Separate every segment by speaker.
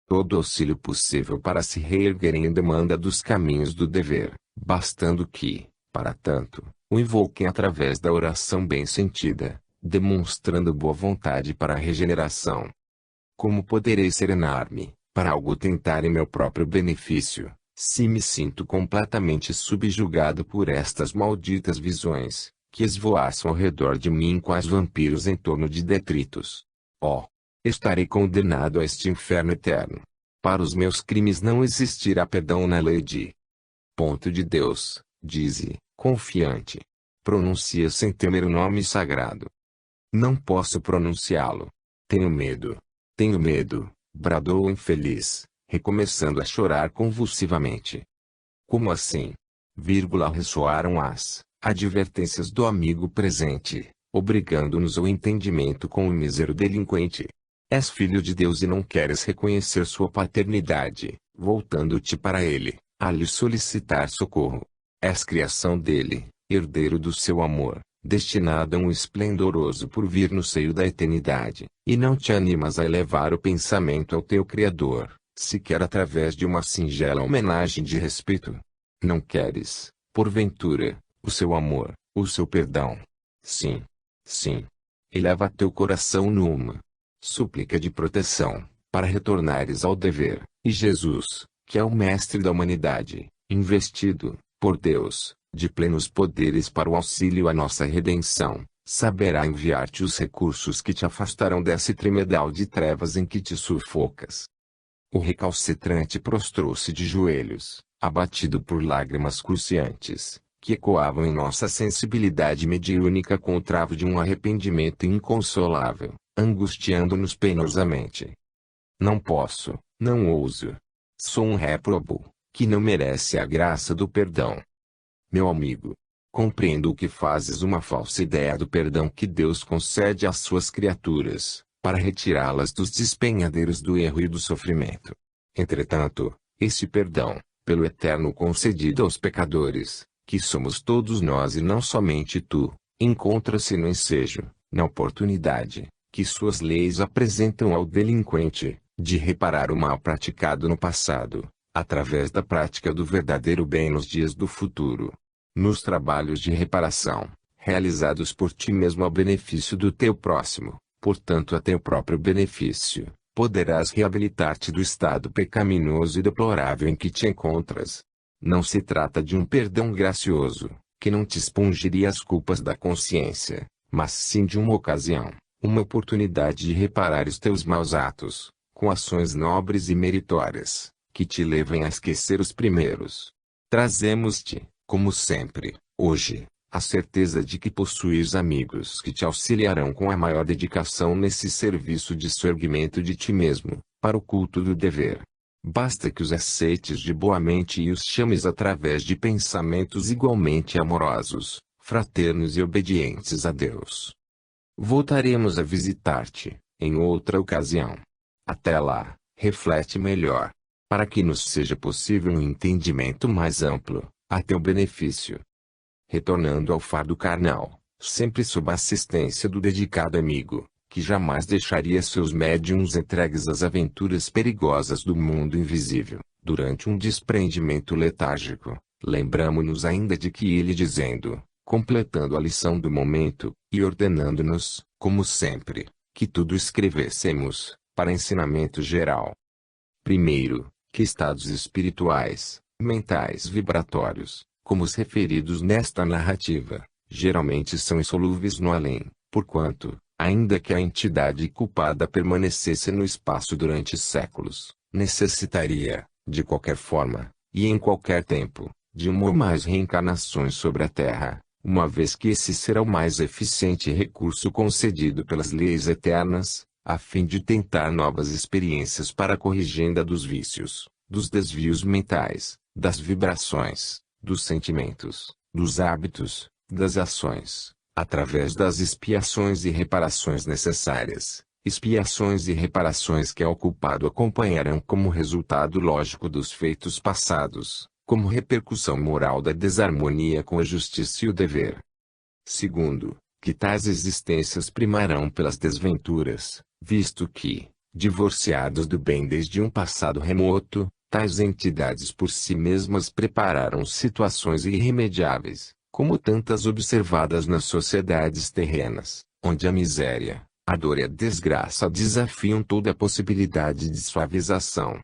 Speaker 1: todo auxílio possível para se reerguerem em demanda dos caminhos do dever, bastando que, para tanto, o invoquem através da oração bem sentida, demonstrando boa vontade para a regeneração. Como poderei serenar-me, para algo tentar em meu próprio benefício, se me sinto completamente subjugado por estas malditas visões, que esvoaçam ao redor de mim quais vampiros em torno de detritos? Oh! Estarei condenado a este inferno eterno. Para os meus crimes não existirá perdão na lei de ponto de Deus, dize, confiante. Pronuncia sem temer o nome sagrado. Não posso pronunciá-lo. Tenho medo, bradou o infeliz, recomeçando a chorar convulsivamente. Como assim? Ressoaram as advertências do amigo presente, obrigando-nos ao entendimento com o mísero delinquente. És filho de Deus e não queres reconhecer sua paternidade, voltando-te para ele, a lhe solicitar socorro. És criação dele, herdeiro do seu amor, destinado a um esplendoroso porvir no seio da eternidade, e não te animas a elevar o pensamento ao teu Criador, sequer através de uma singela homenagem de respeito. Não queres, porventura, o seu amor, o seu perdão? Sim. Eleva teu coração numa súplica de proteção, para retornares ao dever, e Jesus, que é o mestre da humanidade, investido, por Deus, de plenos poderes para o auxílio à nossa redenção, saberá enviar-te os recursos que te afastarão desse tremedal de trevas em que te sufocas. O recalcitrante prostrou-se de joelhos, abatido por lágrimas cruciantes, que ecoavam em nossa sensibilidade mediúnica com o travo de um arrependimento inconsolável, angustiando-nos penosamente. Não posso, não ouso. Sou um réprobo, que não merece a graça do perdão. Meu amigo, compreendo que fazes uma falsa ideia do perdão que Deus concede às suas criaturas, para retirá-las dos despenhadeiros do erro e do sofrimento. Entretanto, esse perdão, pelo Eterno concedido aos pecadores, que somos todos nós e não somente tu, encontra-se no ensejo, na oportunidade, que suas leis apresentam ao delinquente, de reparar o mal praticado no passado, através da prática do verdadeiro bem nos dias do futuro. Nos trabalhos de reparação, realizados por ti mesmo ao benefício do teu próximo, portanto a teu próprio benefício, poderás reabilitar-te do estado pecaminoso e deplorável em que te encontras. Não se trata de um perdão gracioso, que não te expungiria as culpas da consciência, mas sim de uma ocasião, uma oportunidade de reparar os teus maus atos, com ações nobres e meritórias, que te levem a esquecer os primeiros. Trazemos-te, como sempre, hoje, a certeza de que possuis amigos que te auxiliarão com a maior dedicação nesse serviço de soerguimento de ti mesmo, para o culto do dever. Basta que os aceites de boa mente e os chames através de pensamentos igualmente amorosos, fraternos e obedientes a Deus. Voltaremos a visitar-te, em outra ocasião. Até lá, reflete melhor, para que nos seja possível um entendimento mais amplo, a teu benefício. Retornando ao fardo carnal, sempre sob a assistência do dedicado amigo, que jamais deixaria seus médiuns entregues às aventuras perigosas do mundo invisível, durante um desprendimento letárgico, lembramo-nos ainda de que ele dizendo, completando a lição do momento, e ordenando-nos, como sempre, que tudo escrevêssemos, para ensinamento geral. Primeiro, que estados espirituais, mentais vibratórios, como os referidos nesta narrativa, geralmente são insolúveis no além, porquanto, ainda que a entidade culpada permanecesse no espaço durante séculos, necessitaria, de qualquer forma, e em qualquer tempo, de uma ou mais reencarnações sobre a Terra, uma vez que esse será o mais eficiente recurso concedido pelas leis eternas, a fim de tentar novas experiências para a corrigenda dos vícios, dos desvios mentais, das vibrações, dos sentimentos, dos hábitos, das ações, através das expiações e reparações necessárias, expiações e reparações que ao culpado acompanharão como resultado lógico dos feitos passados, como repercussão moral da desarmonia com a justiça e o dever. Segundo, que tais existências primarão pelas desventuras, visto que, divorciados do bem desde um passado remoto, tais entidades por si mesmas prepararam situações irremediáveis, como tantas observadas nas sociedades terrenas, onde a miséria, a dor e a desgraça desafiam toda a possibilidade de suavização.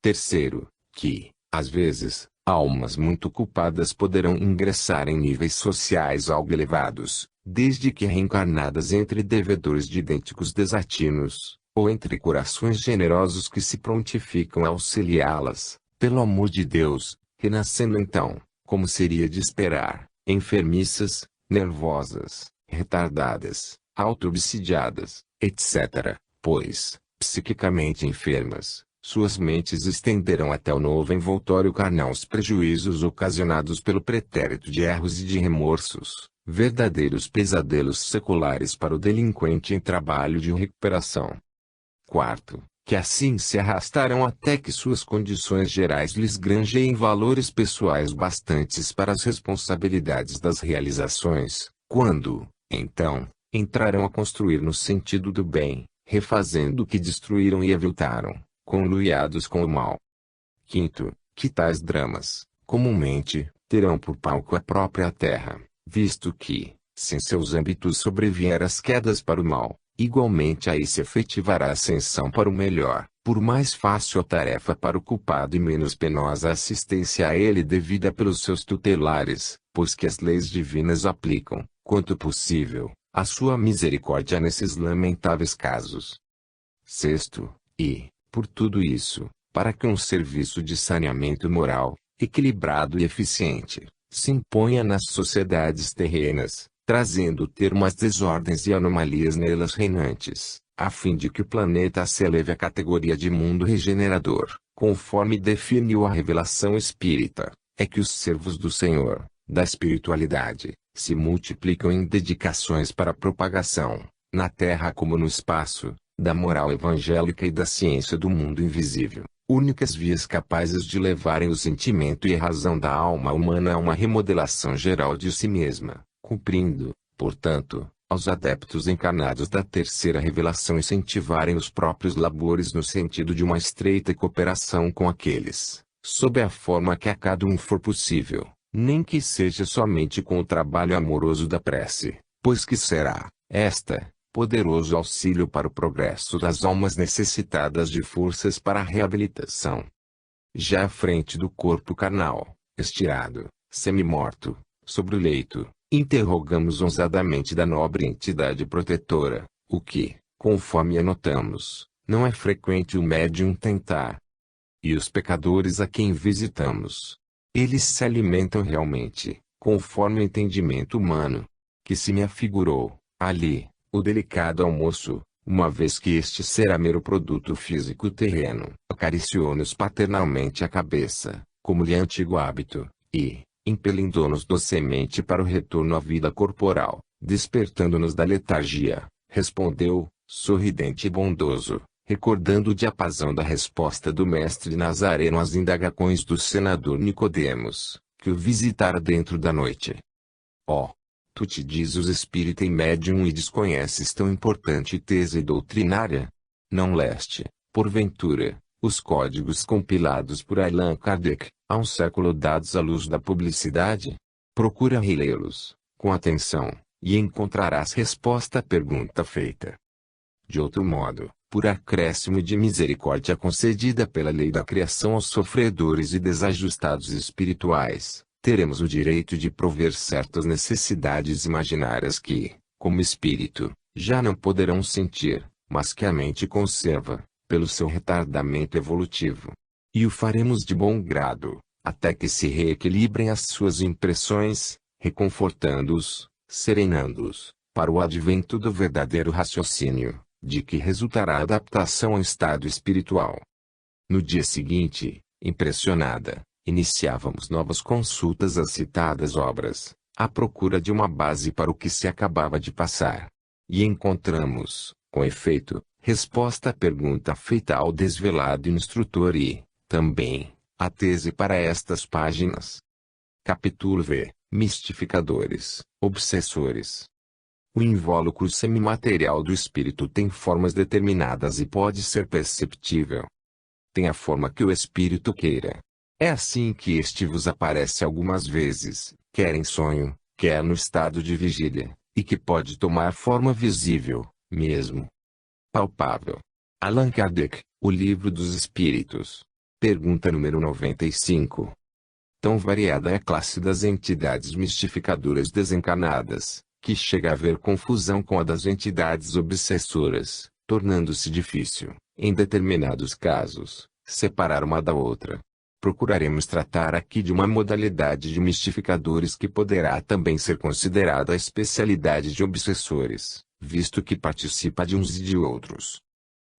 Speaker 1: Terceiro, que, às vezes, almas muito culpadas poderão ingressar em níveis sociais algo elevados, desde que reencarnadas entre devedores de idênticos desatinos, ou entre corações generosos que se prontificam a auxiliá-las, pelo amor de Deus, renascendo então, como seria de esperar, enfermiças, nervosas, retardadas, auto-obsidiadas, etc., pois, psiquicamente enfermas, suas mentes estenderão até o novo envoltório carnal os prejuízos ocasionados pelo pretérito de erros e de remorsos, verdadeiros pesadelos seculares para o delinquente em trabalho de recuperação. Quarto, que assim se arrastarão até que suas condições gerais lhes granjeiem valores pessoais bastantes para as responsabilidades das realizações, quando, então, entrarão a construir no sentido do bem, refazendo o que destruíram e aviltaram, conluiados com o mal. Quinto, que tais dramas, comumente, terão por palco a própria terra, visto que, se em seus âmbitos sobrevier as quedas para o mal, igualmente aí se efetivará a ascensão para o melhor, por mais fácil a tarefa para o culpado e menos penosa a assistência a ele devida pelos seus tutelares, pois que as leis divinas aplicam, quanto possível, a sua misericórdia nesses lamentáveis casos. Sexto, e, por tudo isso, para que um serviço de saneamento moral, equilibrado e eficiente, se imponha nas sociedades terrenas, trazendo termo às desordens e anomalias nelas reinantes, a fim de que o planeta se eleve à categoria de mundo regenerador, conforme definiu a revelação espírita, é que os servos do Senhor, da espiritualidade, se multiplicam em dedicações para a propagação, na terra como no espaço, da moral evangélica e da ciência do mundo invisível, únicas vias capazes de levarem o sentimento e a razão da alma humana a uma remodelação geral de si mesma, cumprindo, portanto, aos adeptos encarnados da terceira revelação incentivarem os próprios labores no sentido de uma estreita cooperação com aqueles, sob a forma que a cada um for possível, nem que seja somente com o trabalho amoroso da prece, pois que será, esta, poderoso auxílio para o progresso das almas necessitadas de forças para a reabilitação. Já à frente do corpo carnal, estirado, semi-morto, sobre o leito, interrogamos ousadamente da nobre entidade protetora, o que, conforme anotamos, não é frequente o médium tentar. E os pecadores a quem visitamos, eles se alimentam realmente, conforme o entendimento humano, que se me afigurou, ali, o delicado almoço, uma vez que este será mero produto físico terreno, acariciou-nos paternalmente a cabeça, como lhe é antigo hábito, e, impelindo-nos docemente para o retorno à vida corporal, despertando-nos da letargia, respondeu, sorridente e bondoso, recordando o diapasão da resposta do mestre Nazareno às indagações do senador Nicodemos, que o visitara dentro da noite. Ó, tu te dizes espírita e médium e desconheces tão importante tese doutrinária? Não leste, porventura, os códigos compilados por Allan Kardec, há um século dados à luz da publicidade? Procura relê-los, com atenção, e encontrarás resposta à pergunta feita. De outro modo, por acréscimo de misericórdia concedida pela lei da criação aos sofredores e desajustados espirituais, teremos o direito de prover certas necessidades imaginárias que, como espírito, já não poderão sentir, mas que a mente conserva, pelo seu retardamento evolutivo. E o faremos de bom grado, até que se reequilibrem as suas impressões, reconfortando-os, serenando-os, para o advento do verdadeiro raciocínio, de que resultará a adaptação ao estado espiritual. No dia seguinte, impressionada, iniciávamos novas consultas às citadas obras, à procura de uma base para o que se acabava de passar. E encontramos, com efeito, resposta à pergunta feita ao desvelado instrutor e, também, a tese para estas páginas. Capítulo V. Mistificadores, obsessores. O invólucro semimaterial do espírito tem formas determinadas e pode ser perceptível. Tem a forma que o espírito queira. É assim que este vos aparece algumas vezes, quer em sonho, quer no estado de vigília, e que pode tomar forma visível, mesmo palpável. Allan Kardec, O Livro dos Espíritos. Pergunta número 95. Tão variada é a classe das entidades mistificadoras desencarnadas, que chega a haver confusão com a das entidades obsessoras, tornando-se difícil, em determinados casos, separar uma da outra. Procuraremos tratar aqui de uma modalidade de mistificadores que poderá também ser considerada a especialidade de obsessores, visto que participa de uns e de outros.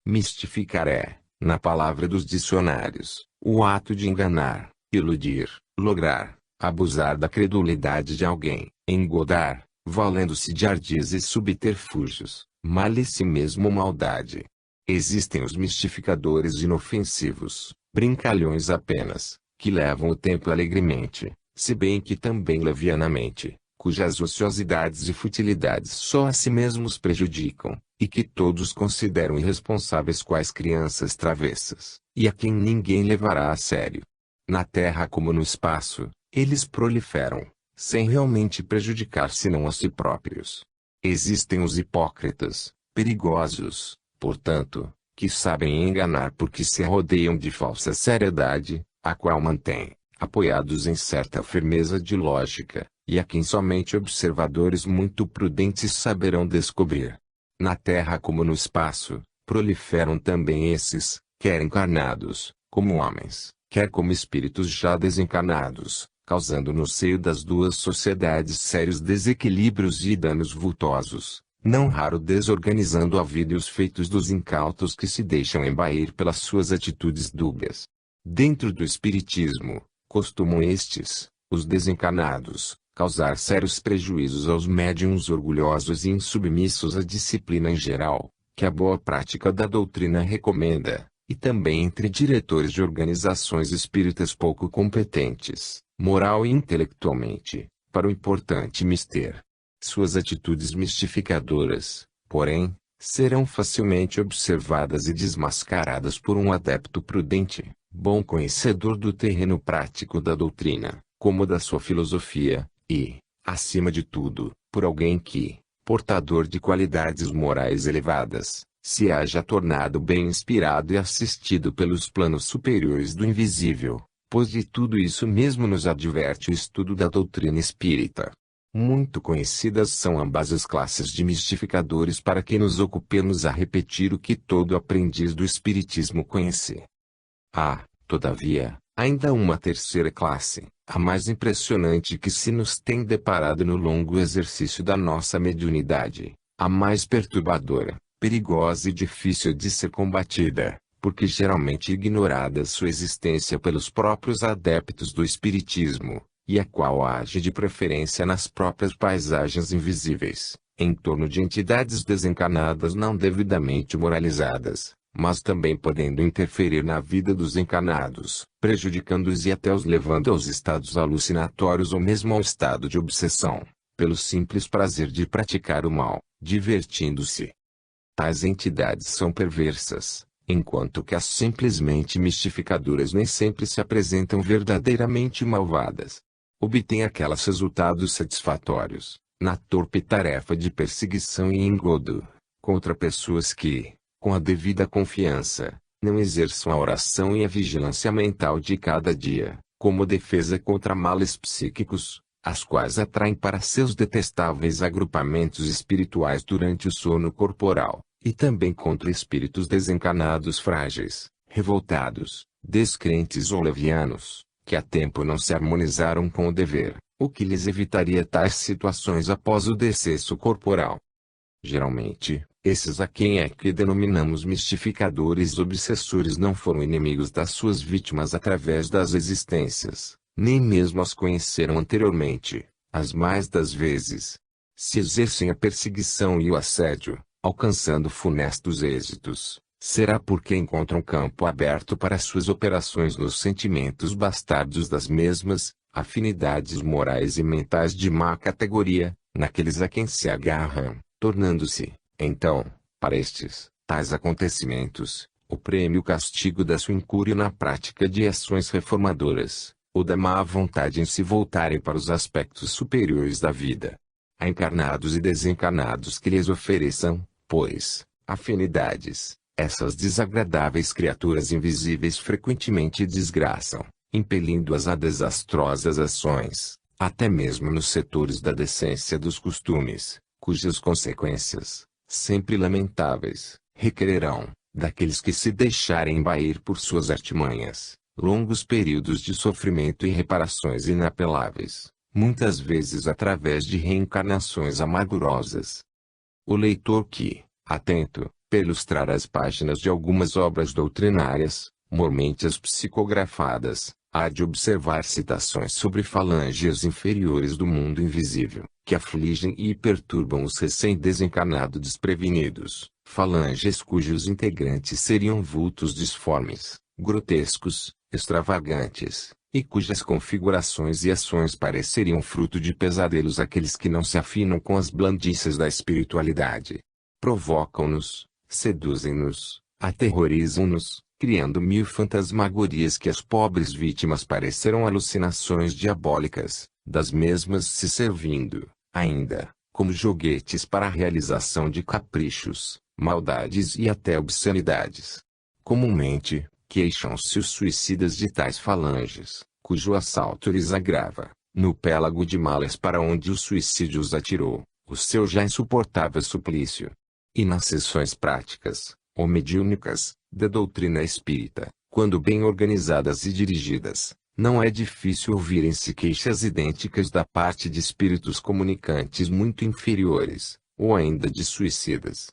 Speaker 1: Mistificar é, na palavra dos dicionários, o ato de enganar, iludir, lograr, abusar da credulidade de alguém, engodar, valendo-se de ardis e subterfúgios, malícia e mesmo maldade. Existem os mistificadores inofensivos, brincalhões apenas, que levam o tempo alegremente, se bem que também levianamente, cujas ociosidades e futilidades só a si mesmos prejudicam, e que todos consideram irresponsáveis quais crianças travessas, e a quem ninguém levará a sério. Na terra como no espaço, eles proliferam, sem realmente prejudicar senão a si próprios. Existem os hipócritas, perigosos, portanto, que sabem enganar porque se rodeiam de falsa seriedade, a qual mantêm, apoiados em certa firmeza de lógica, e a quem somente observadores muito prudentes saberão descobrir. Na terra como no espaço, proliferam também esses, quer encarnados, como homens, quer como espíritos já desencarnados, causando no seio das duas sociedades sérios desequilíbrios e danos vultosos, não raro desorganizando a vida e os feitos dos incautos que se deixam embair pelas suas atitudes dúbias. Dentro do espiritismo, costumam estes, os desencarnados, causar sérios prejuízos aos médiuns orgulhosos e insubmissos à disciplina em geral, que a boa prática da doutrina recomenda, e também entre diretores de organizações espíritas pouco competentes, moral e intelectualmente, para o importante mister. Suas atitudes mistificadoras, porém, serão facilmente observadas e desmascaradas por um adepto prudente, bom conhecedor do terreno prático da doutrina, como da sua filosofia, e, acima de tudo, por alguém que, portador de qualidades morais elevadas, se haja tornado bem inspirado e assistido pelos planos superiores do invisível, pois de tudo isso mesmo nos adverte o estudo da doutrina espírita. Muito conhecidas são ambas as classes de mistificadores para que nos ocupemos a repetir o que todo aprendiz do espiritismo conhece. Há, todavia, ainda uma terceira classe, a mais impressionante que se nos tem deparado no longo exercício da nossa mediunidade, a mais perturbadora, perigosa e difícil de ser combatida, porque geralmente ignorada sua existência pelos próprios adeptos do espiritismo, e a qual age de preferência nas próprias paisagens invisíveis, em torno de entidades desencarnadas não devidamente moralizadas, mas também podendo interferir na vida dos encarnados, prejudicando-os e até os levando aos estados alucinatórios ou mesmo ao estado de obsessão, pelo simples prazer de praticar o mal, divertindo-se. Tais entidades são perversas, enquanto que as simplesmente mistificadoras nem sempre se apresentam verdadeiramente malvadas. Obtém aquelas resultados satisfatórios, na torpe tarefa de perseguição e engodo, contra pessoas que, com a devida confiança, não exerçam a oração e a vigilância mental de cada dia, como defesa contra males psíquicos, as quais atraem para seus detestáveis agrupamentos espirituais durante o sono corporal, e também contra espíritos desencarnados frágeis, revoltados, descrentes ou levianos, que há tempo não se harmonizaram com o dever, o que lhes evitaria tais situações após o decesso corporal. Geralmente, esses a quem é que denominamos mistificadores obsessores não foram inimigos das suas vítimas através das existências, nem mesmo as conheceram anteriormente, as mais das vezes. Se exercem a perseguição e o assédio, alcançando funestos êxitos, será porque encontram campo aberto para suas operações nos sentimentos bastardos das mesmas, afinidades morais e mentais de má categoria, naqueles a quem se agarram, tornando-se, então, para estes, tais acontecimentos, o prêmio castigo da sua incúria na prática de ações reformadoras, ou da má vontade em se voltarem para os aspectos superiores da vida. A encarnados e desencarnados que lhes ofereçam, pois, afinidades, essas desagradáveis criaturas invisíveis frequentemente desgraçam, impelindo-as a desastrosas ações, até mesmo nos setores da decência dos costumes, cujas consequências, sempre lamentáveis, requererão, daqueles que se deixarem envair por suas artimanhas, longos períodos de sofrimento e reparações inapeláveis, muitas vezes através de reencarnações amargurosas. O leitor que, atento, perlustrar as páginas de algumas obras doutrinárias, mormente as psicografadas, há de observar citações sobre falanges inferiores do mundo invisível, que afligem e perturbam os recém-desencarnados desprevenidos, falanges cujos integrantes seriam vultos disformes, grotescos, extravagantes, e cujas configurações e ações pareceriam fruto de pesadelos àqueles que não se afinam com as blandices da espiritualidade. Provocam-nos, seduzem-nos, aterrorizam-nos, criando mil fantasmagorias que às pobres vítimas parecerão alucinações diabólicas, das mesmas se servindo, ainda, como joguetes para a realização de caprichos, maldades e até obscenidades. Comumente, queixam-se os suicidas de tais falanges, cujo assalto lhes agrava, no pélago de males para onde o suicídio os atirou, o seu já insuportável suplício. E nas sessões práticas, ou mediúnicas, da doutrina espírita, quando bem organizadas e dirigidas, não é difícil ouvirem-se queixas idênticas da parte de espíritos comunicantes muito inferiores, ou ainda de suicidas.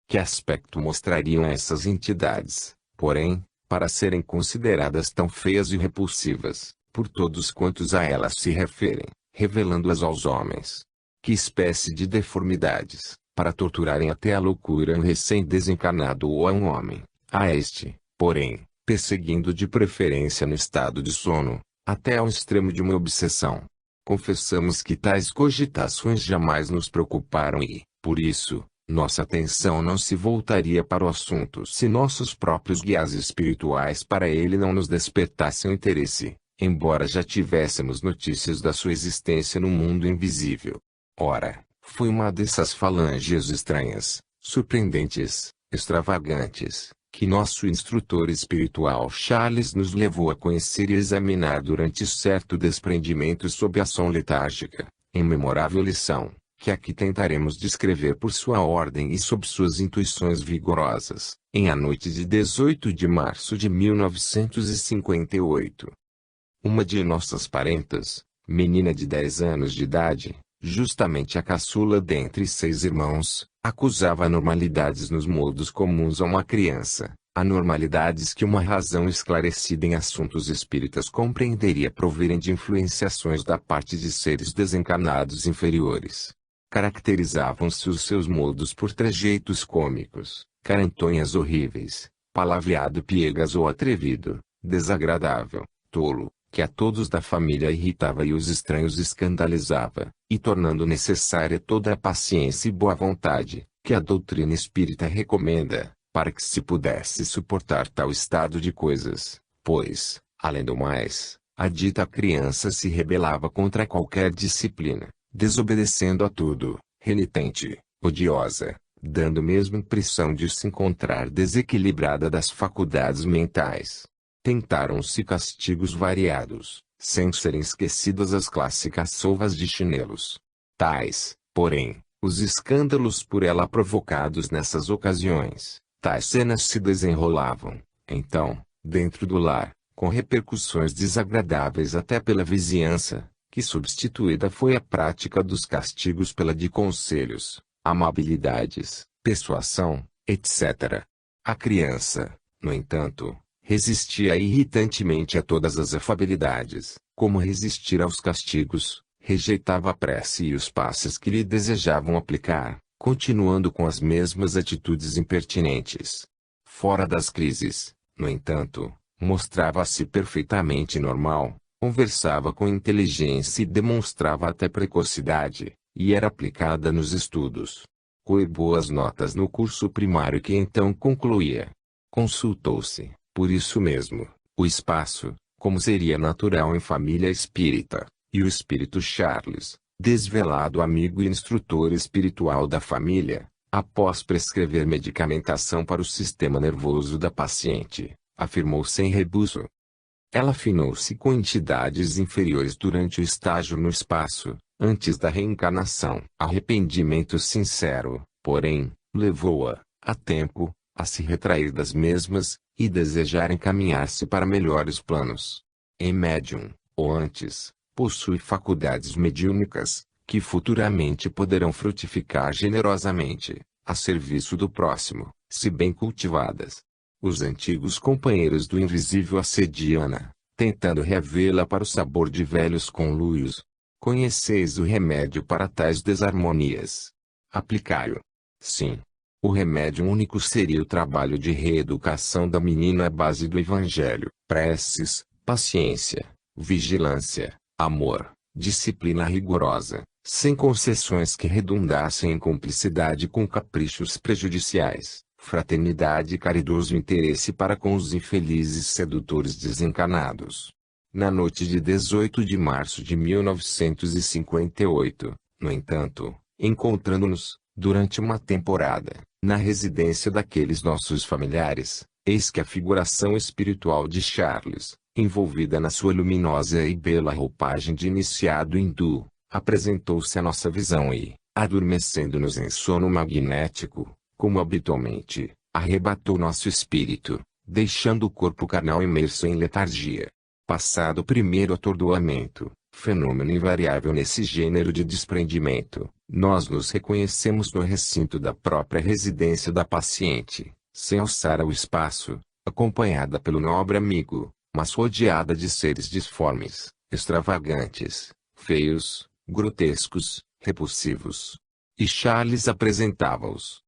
Speaker 1: Que aspecto mostrariam essas entidades, porém, para serem consideradas tão feias e repulsivas, por todos quantos a elas se referem, revelando-as aos homens? Que espécie de deformidades, para torturarem até a loucura um recém-desencarnado ou a um homem, a este, porém, perseguindo de preferência no estado de sono, até ao extremo de uma obsessão. Confessamos que tais cogitações jamais nos preocuparam e, por isso, nossa atenção não se voltaria para o assunto se nossos próprios guias espirituais para ele não nos despertassem interesse, embora já tivéssemos notícias da sua existência no mundo invisível. Ora, foi uma dessas falanges estranhas, surpreendentes, extravagantes, que nosso instrutor espiritual Charles nos levou a conhecer e examinar durante certo desprendimento sob ação letárgica, em memorável lição, que aqui tentaremos descrever por sua ordem e sob suas intuições vigorosas, em a noite de 18 de março de 1958. Uma de nossas parentas, menina de 10 anos de idade, justamente a caçula dentre 6 irmãos, acusava anormalidades nos modos comuns a uma criança, anormalidades que uma razão esclarecida em assuntos espíritas compreenderia provirem de influenciações da parte de seres desencarnados inferiores. Caracterizavam-se os seus modos por trejeitos cômicos, carantonhas horríveis, palavreado piegas ou atrevido, desagradável, tolo, que a todos da família irritava e os estranhos escandalizava, e tornando necessária toda a paciência e boa vontade, que a doutrina espírita recomenda, para que se pudesse suportar tal estado de coisas, pois, além do mais, a dita criança se rebelava contra qualquer disciplina, desobedecendo a tudo, renitente, odiosa, dando mesmo impressão de se encontrar desequilibrada das faculdades mentais. Tentaram-se castigos variados, sem serem esquecidas as clássicas sovas de chinelos. Tais, porém, os escândalos por ela provocados nessas ocasiões, tais cenas se desenrolavam, então, dentro do lar, com repercussões desagradáveis até pela vizinhança, que substituída foi a prática dos castigos pela de conselhos, amabilidades, persuasão, etc. A criança, no entanto, resistia irritantemente a todas as afabilidades, como resistir aos castigos, rejeitava a prece e os passes que lhe desejavam aplicar, continuando com as mesmas atitudes impertinentes. Fora das crises, no entanto, mostrava-se perfeitamente normal, conversava com inteligência e demonstrava até precocidade, e era aplicada nos estudos. com boas notas no curso primário que então concluía. Consultou-se, por isso mesmo, o espaço, como seria natural em família espírita, e o espírito Charles, desvelado amigo e instrutor espiritual da família, após prescrever medicamentação para o sistema nervoso da paciente, afirmou sem rebuço. Ela afinou-se com entidades inferiores durante o estágio no espaço, antes da reencarnação. Arrependimento sincero, porém, levou-a, a tempo, a se retrair das mesmas, e desejar encaminhar-se para melhores planos. Em médium, ou antes, possui faculdades mediúnicas, que futuramente poderão frutificar generosamente, a serviço do próximo, se bem cultivadas. Os antigos companheiros do invisível assediam-na, tentando revê-la para o sabor de velhos conluios. Conheceis o remédio para tais desarmonias? Aplicai-o. Sim. O remédio único seria o trabalho de reeducação da menina à base do Evangelho. Preces, paciência, vigilância, amor, disciplina rigorosa, sem concessões que redundassem em cumplicidade com caprichos prejudiciais, fraternidade e caridoso interesse para com os infelizes sedutores desencarnados. Na noite de 18 de março de 1958, no entanto, encontrando-nos, durante uma temporada, na residência daqueles nossos familiares, eis que a figuração espiritual de Charles, envolvida na sua luminosa e bela roupagem de iniciado hindu, apresentou-se à nossa visão e, adormecendo-nos em sono magnético, como habitualmente, arrebatou nosso espírito, deixando o corpo carnal imerso em letargia. Passado o primeiro atordoamento, fenômeno invariável nesse gênero de desprendimento, nós nos reconhecemos no recinto da própria residência da paciente, sem alçar ao espaço, acompanhada pelo nobre amigo, mas rodeada de seres disformes, extravagantes, feios, grotescos, repulsivos. E Charles apresentava-os.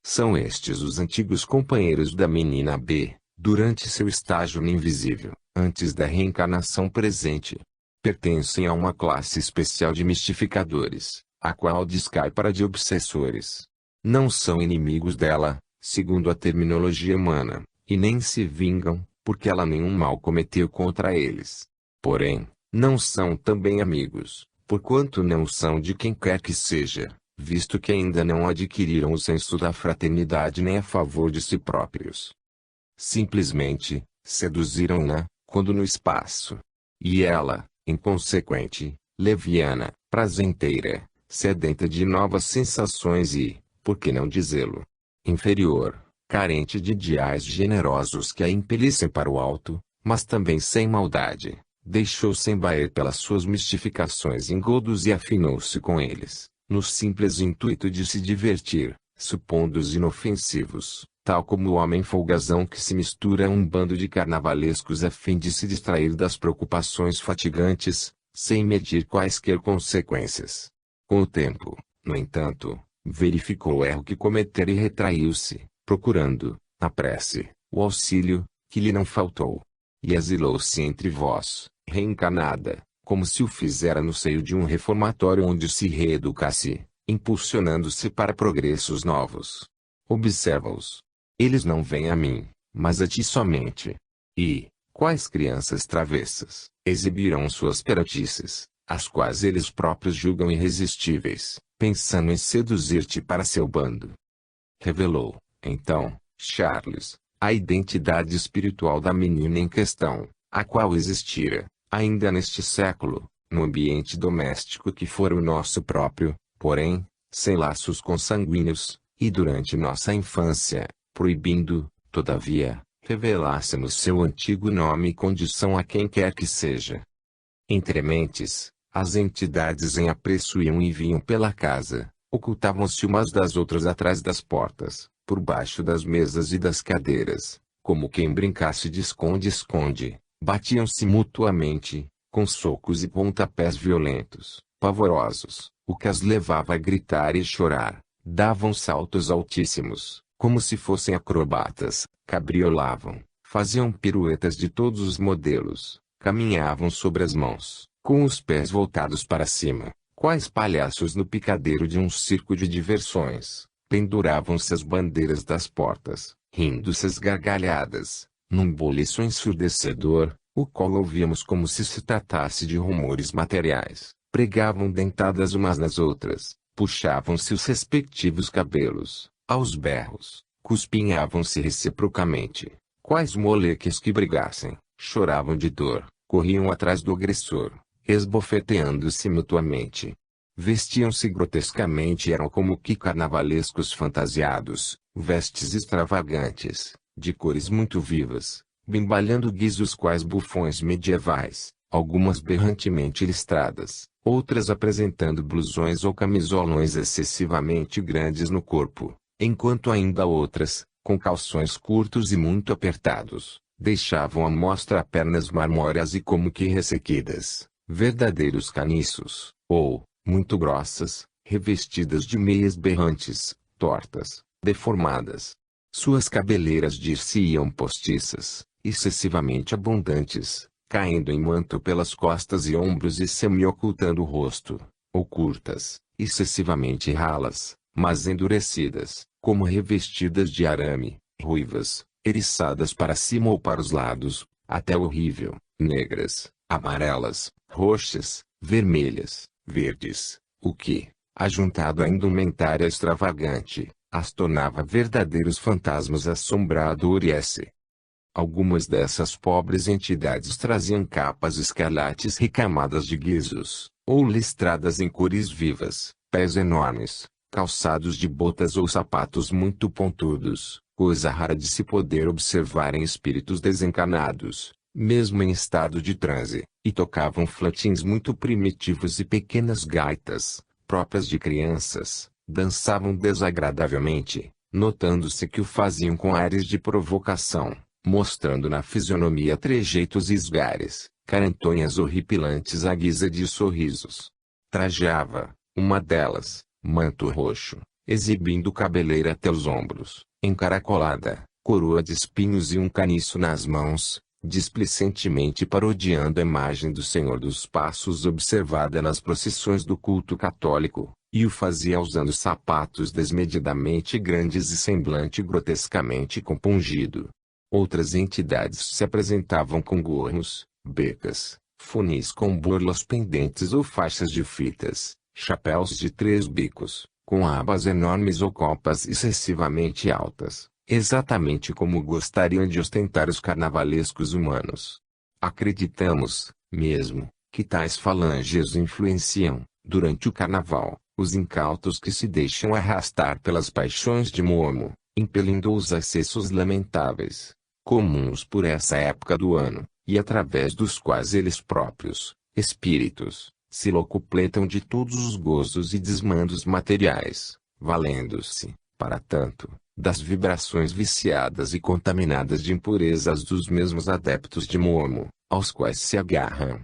Speaker 1: São estes os antigos companheiros da menina B, durante seu estágio no invisível, antes da reencarnação presente. Pertencem a uma classe especial de mistificadores, a qual descai para de obsessores. Não são inimigos dela, segundo a terminologia humana, e nem se vingam, porque ela nenhum mal cometeu contra eles. Porém, não são também amigos, porquanto não são de quem quer que seja, visto que ainda não adquiriram o senso da fraternidade nem a favor de si próprios. Simplesmente, seduziram-na, quando no espaço. E ela, inconsequente, leviana, prazenteira, sedenta de novas sensações e, por que não dizê-lo, inferior, carente de ideais generosos que a impelissem para o alto, mas também sem maldade, deixou-se embaer pelas suas mistificações engodos e afinou-se com eles, no simples intuito de se divertir, supondo-os inofensivos, tal como o homem folgazão que se mistura a um bando de carnavalescos a fim de se distrair das preocupações fatigantes, sem medir quaisquer consequências. Com o tempo, no entanto, verificou o erro que cometera e retraiu-se, procurando, na prece, o auxílio, que lhe não faltou. E exilou-se entre vós, reencarnada, como se o fizera no seio de um reformatório onde se reeducasse, impulsionando-se para progressos novos. Observa-os. Eles não vêm a mim, mas a ti somente. E, quais crianças travessas, exibirão suas peratices, as quais eles próprios julgam irresistíveis, pensando em seduzir-te para seu bando. Revelou, então, Charles, a identidade espiritual da menina em questão, a qual existira, ainda neste século, no ambiente doméstico que fora o nosso próprio, porém, sem laços consanguíneos, e durante nossa infância, proibindo, todavia, revelássemos seu antigo nome e condição a quem quer que seja. Entre mentes, as entidades em apreço iam e vinham pela casa, ocultavam-se umas das outras atrás das portas, por baixo das mesas e das cadeiras, como quem brincasse de esconde-esconde, batiam-se mutuamente, com socos e pontapés violentos, pavorosos, o que as levava a gritar e chorar, davam saltos altíssimos, como se fossem acrobatas, cabriolavam, faziam piruetas de todos os modelos, caminhavam sobre as mãos, com os pés voltados para cima, quais palhaços no picadeiro de um circo de diversões, Penduravam-se as bandeiras das portas, rindo-se as gargalhadas, num boliço ensurdecedor, o qual ouvíamos como se tratasse de rumores materiais. Pregavam dentadas umas nas outras, puxavam-se os respectivos cabelos, aos berros, cuspinhavam-se reciprocamente. Quais moleques que brigassem, choravam de dor, corriam atrás do agressor, esbofeteando-se mutuamente. Vestiam-se grotescamente e eram como que carnavalescos fantasiados, vestes extravagantes, de cores muito vivas, bimbalhando guizos quais bufões medievais, algumas berrantemente listradas, outras apresentando blusões ou camisolões excessivamente grandes no corpo, enquanto ainda outras, com calções curtos e muito apertados, deixavam à mostra pernas marmóreas e como que ressequidas, verdadeiros caniços, ou, muito grossas, revestidas de meias berrantes, tortas, deformadas. Suas cabeleiras dir-se-iam postiças, excessivamente abundantes, caindo em manto pelas costas e ombros e semi-ocultando o rosto, ou curtas, excessivamente ralas, mas endurecidas, como revestidas de arame, ruivas, eriçadas para cima ou para os lados, até horrível, negras, amarelas, roxas, vermelhas, verdes, o que, ajuntado à indumentária extravagante, as tornava verdadeiros fantasmas assombradores. Algumas dessas pobres entidades traziam capas escarlates recamadas de guizos, ou listradas em cores vivas, pés enormes, calçados de botas ou sapatos muito pontudos, coisa rara de se poder observar em espíritos desencanados, mesmo em estado de transe, e tocavam flatins muito primitivos e pequenas gaitas, próprias de crianças, dançavam desagradavelmente, notando-se que o faziam com ares de provocação, mostrando na fisionomia trejeitos e esgares, carantonhas horripilantes à guisa de sorrisos. Trajava, uma delas, manto roxo, exibindo cabeleira até os ombros, encaracolada, coroa de espinhos e um caniço nas mãos, displicentemente parodiando a imagem do Senhor dos Passos observada nas procissões do culto católico, e o fazia usando sapatos desmedidamente grandes e semblante grotescamente compungido. Outras entidades se apresentavam com gorros, becas, funis com borlas pendentes ou faixas de fitas, chapéus de 3 bicos, com abas enormes ou copas excessivamente altas, exatamente como gostariam de ostentar os carnavalescos humanos. Acreditamos, mesmo, que tais falanges influenciam, durante o carnaval, os incautos que se deixam arrastar pelas paixões de Momo, impelindo-os a excessos lamentáveis, comuns por essa época do ano, e através dos quais eles próprios, espíritos, se locupletam de todos os gozos e desmandos materiais, valendo-se, para tanto, das vibrações viciadas e contaminadas de impurezas dos mesmos adeptos de Momo, aos quais se agarram.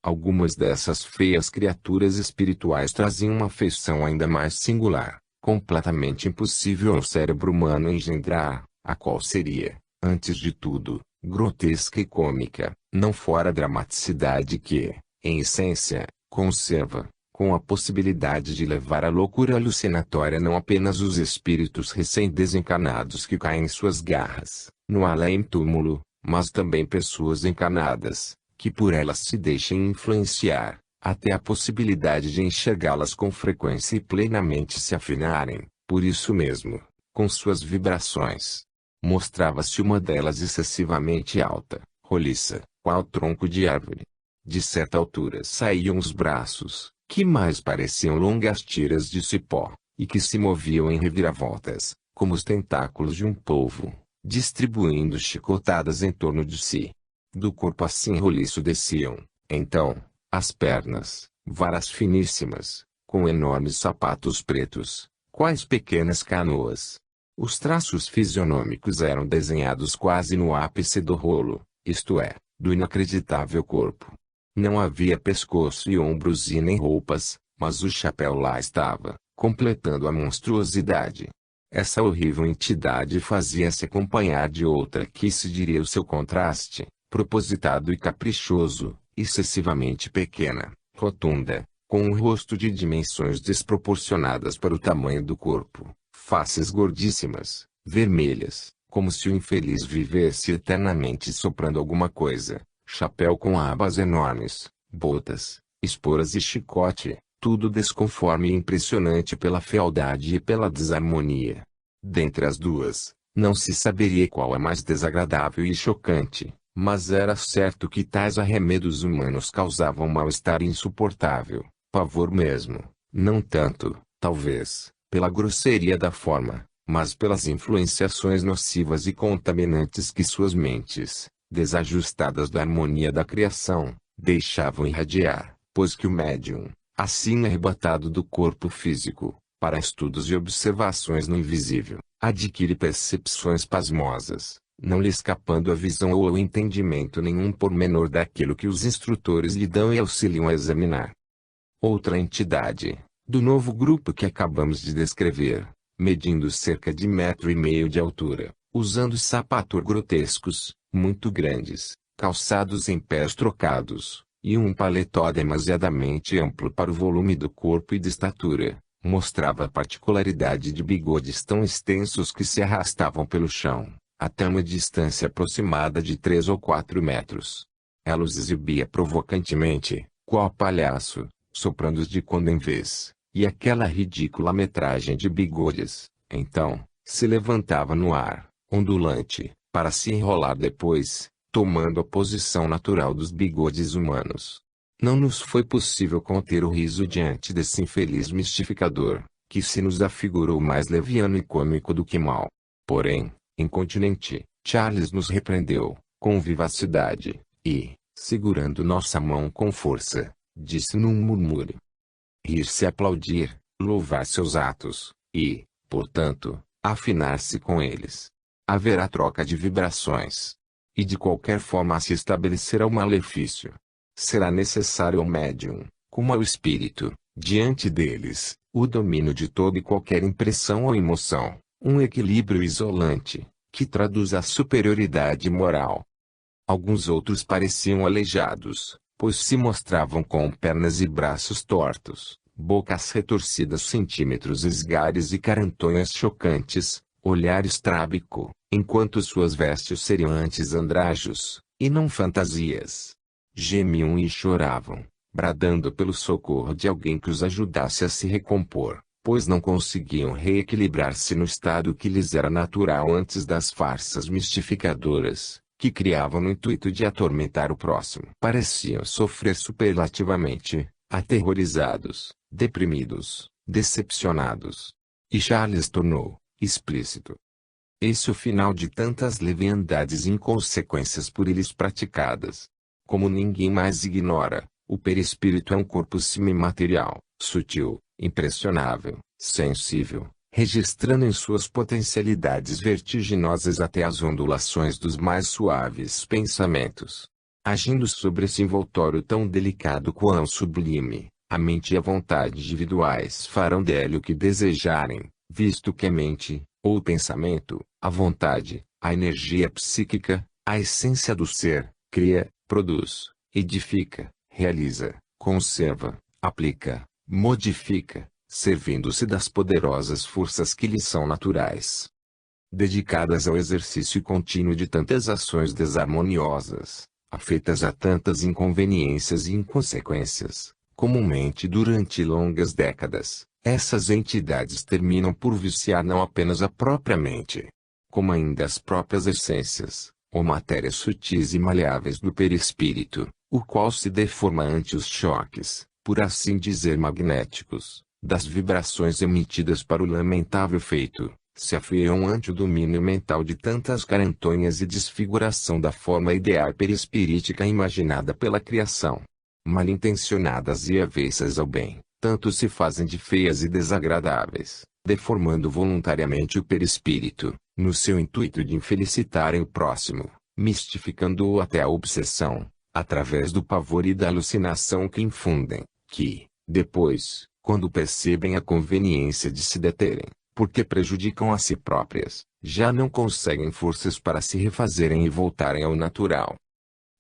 Speaker 1: Algumas dessas feias criaturas espirituais traziam uma feição ainda mais singular, completamente impossível ao cérebro humano engendrar, a qual seria, antes de tudo, grotesca e cômica, não fora a dramaticidade que, em essência, conserva, com a possibilidade de levar à loucura alucinatória não apenas os espíritos recém-desencarnados que caem em suas garras, no além-túmulo, mas também pessoas encarnadas, que por elas se deixem influenciar, até a possibilidade de enxergá-las com frequência e plenamente se afinarem, por isso mesmo, com suas vibrações. Mostrava-se uma delas excessivamente alta, roliça, qual tronco de árvore. De certa altura saíam os braços, que mais pareciam longas tiras de cipó, e que se moviam em reviravoltas, como os tentáculos de um polvo, distribuindo chicotadas em torno de si. Do corpo assim roliço desciam, então, as pernas, varas finíssimas, com enormes sapatos pretos, quais pequenas canoas. Os traços fisionômicos eram desenhados quase no ápice do rolo, isto é, do inacreditável corpo. Não havia pescoço e ombros e nem roupas, mas o chapéu lá estava, completando a monstruosidade. Essa horrível entidade fazia-se acompanhar de outra que se diria o seu contraste, propositado e caprichoso, excessivamente pequena, rotunda, com um rosto de dimensões desproporcionadas para o tamanho do corpo, faces gordíssimas, vermelhas, como se o infeliz vivesse eternamente soprando alguma coisa, chapéu com abas enormes, botas, esporas e chicote, tudo desconforme e impressionante pela fealdade e pela desarmonia. Dentre as duas, não se saberia qual é mais desagradável e chocante, mas era certo que tais arremedos humanos causavam mal-estar insuportável, pavor mesmo, não tanto, talvez, pela grosseria da forma, mas pelas influenciações nocivas e contaminantes que suas mentes, desajustadas da harmonia da criação, deixavam irradiar, pois que o médium, assim arrebatado do corpo físico, para estudos e observações no invisível, adquire percepções pasmosas, não lhe escapando a visão ou ao entendimento nenhum pormenor daquilo que os instrutores lhe dão e auxiliam a examinar. Outra entidade, do novo grupo que acabamos de descrever, medindo cerca de 1,5 m de altura, usando sapatos grotescos, muito grandes, calçados em pés trocados, e um paletó demasiadamente amplo para o volume do corpo e de estatura, mostrava a particularidade de bigodes tão extensos que se arrastavam pelo chão, até uma distância aproximada de 3 ou 4 metros. Ela os exibia provocantemente, qual palhaço, soprando de quando em vez, e aquela ridícula metragem de bigodes, então, se levantava no ar, ondulante, para se enrolar depois, tomando a posição natural dos bigodes humanos. Não nos foi possível conter o riso diante desse infeliz mistificador, que se nos afigurou mais leviano e cômico do que mau. Porém, incontinente, Charles nos repreendeu, com vivacidade, e, segurando nossa mão com força, disse num murmúrio: rir-se, aplaudir, louvar seus atos, e, portanto, afinar-se com eles. Haverá troca de vibrações. E de qualquer forma se estabelecerá o malefício. Será necessário ao médium, como ao espírito, diante deles, o domínio de toda e qualquer impressão ou emoção, um equilíbrio isolante, que traduz a superioridade moral. Alguns outros pareciam aleijados, pois se mostravam com pernas e braços tortos, bocas retorcidas, centímetros esgares e carantonhas chocantes, olhar estrábico, enquanto suas vestes seriam antes andrajos, e não fantasias. Gemiam e choravam, bradando pelo socorro de alguém que os ajudasse a se recompor, pois não conseguiam reequilibrar-se no estado que lhes era natural antes das farsas mistificadoras, que criavam no intuito de atormentar o próximo. Pareciam sofrer superlativamente, aterrorizados, deprimidos, decepcionados. E Charles tornou explícito esse o final de tantas leviandades e inconsequências por eles praticadas. Como ninguém mais ignora, o perispírito é um corpo semimaterial, sutil, impressionável, sensível, registrando em suas potencialidades vertiginosas até as ondulações dos mais suaves pensamentos. Agindo sobre esse envoltório tão delicado quão sublime, a mente e a vontade individuais farão dele o que desejarem, visto que a mente, ou o pensamento, a vontade, a energia psíquica, a essência do ser, cria, produz, edifica, realiza, conserva, aplica, modifica, servindo-se das poderosas forças que lhe são naturais. Dedicadas ao exercício contínuo de tantas ações desarmoniosas, afeitas a tantas inconveniências e inconsequências, comumente durante longas décadas, essas entidades terminam por viciar não apenas a própria mente, como ainda as próprias essências, ou matérias sutis e maleáveis do perispírito, o qual se deforma ante os choques, por assim dizer magnéticos, das vibrações emitidas para o lamentável feito, se afiam ante o domínio mental de tantas carantonhas e desfiguração da forma ideal perispirítica imaginada pela criação. Mal intencionadas e avessas ao bem, tanto se fazem de feias e desagradáveis, deformando voluntariamente o perispírito, no seu intuito de infelicitarem o próximo, mistificando-o até a obsessão, através do pavor e da alucinação que infundem, que, depois, quando percebem a conveniência de se deterem, porque prejudicam a si próprias, já não conseguem forças para se refazerem e voltarem ao natural.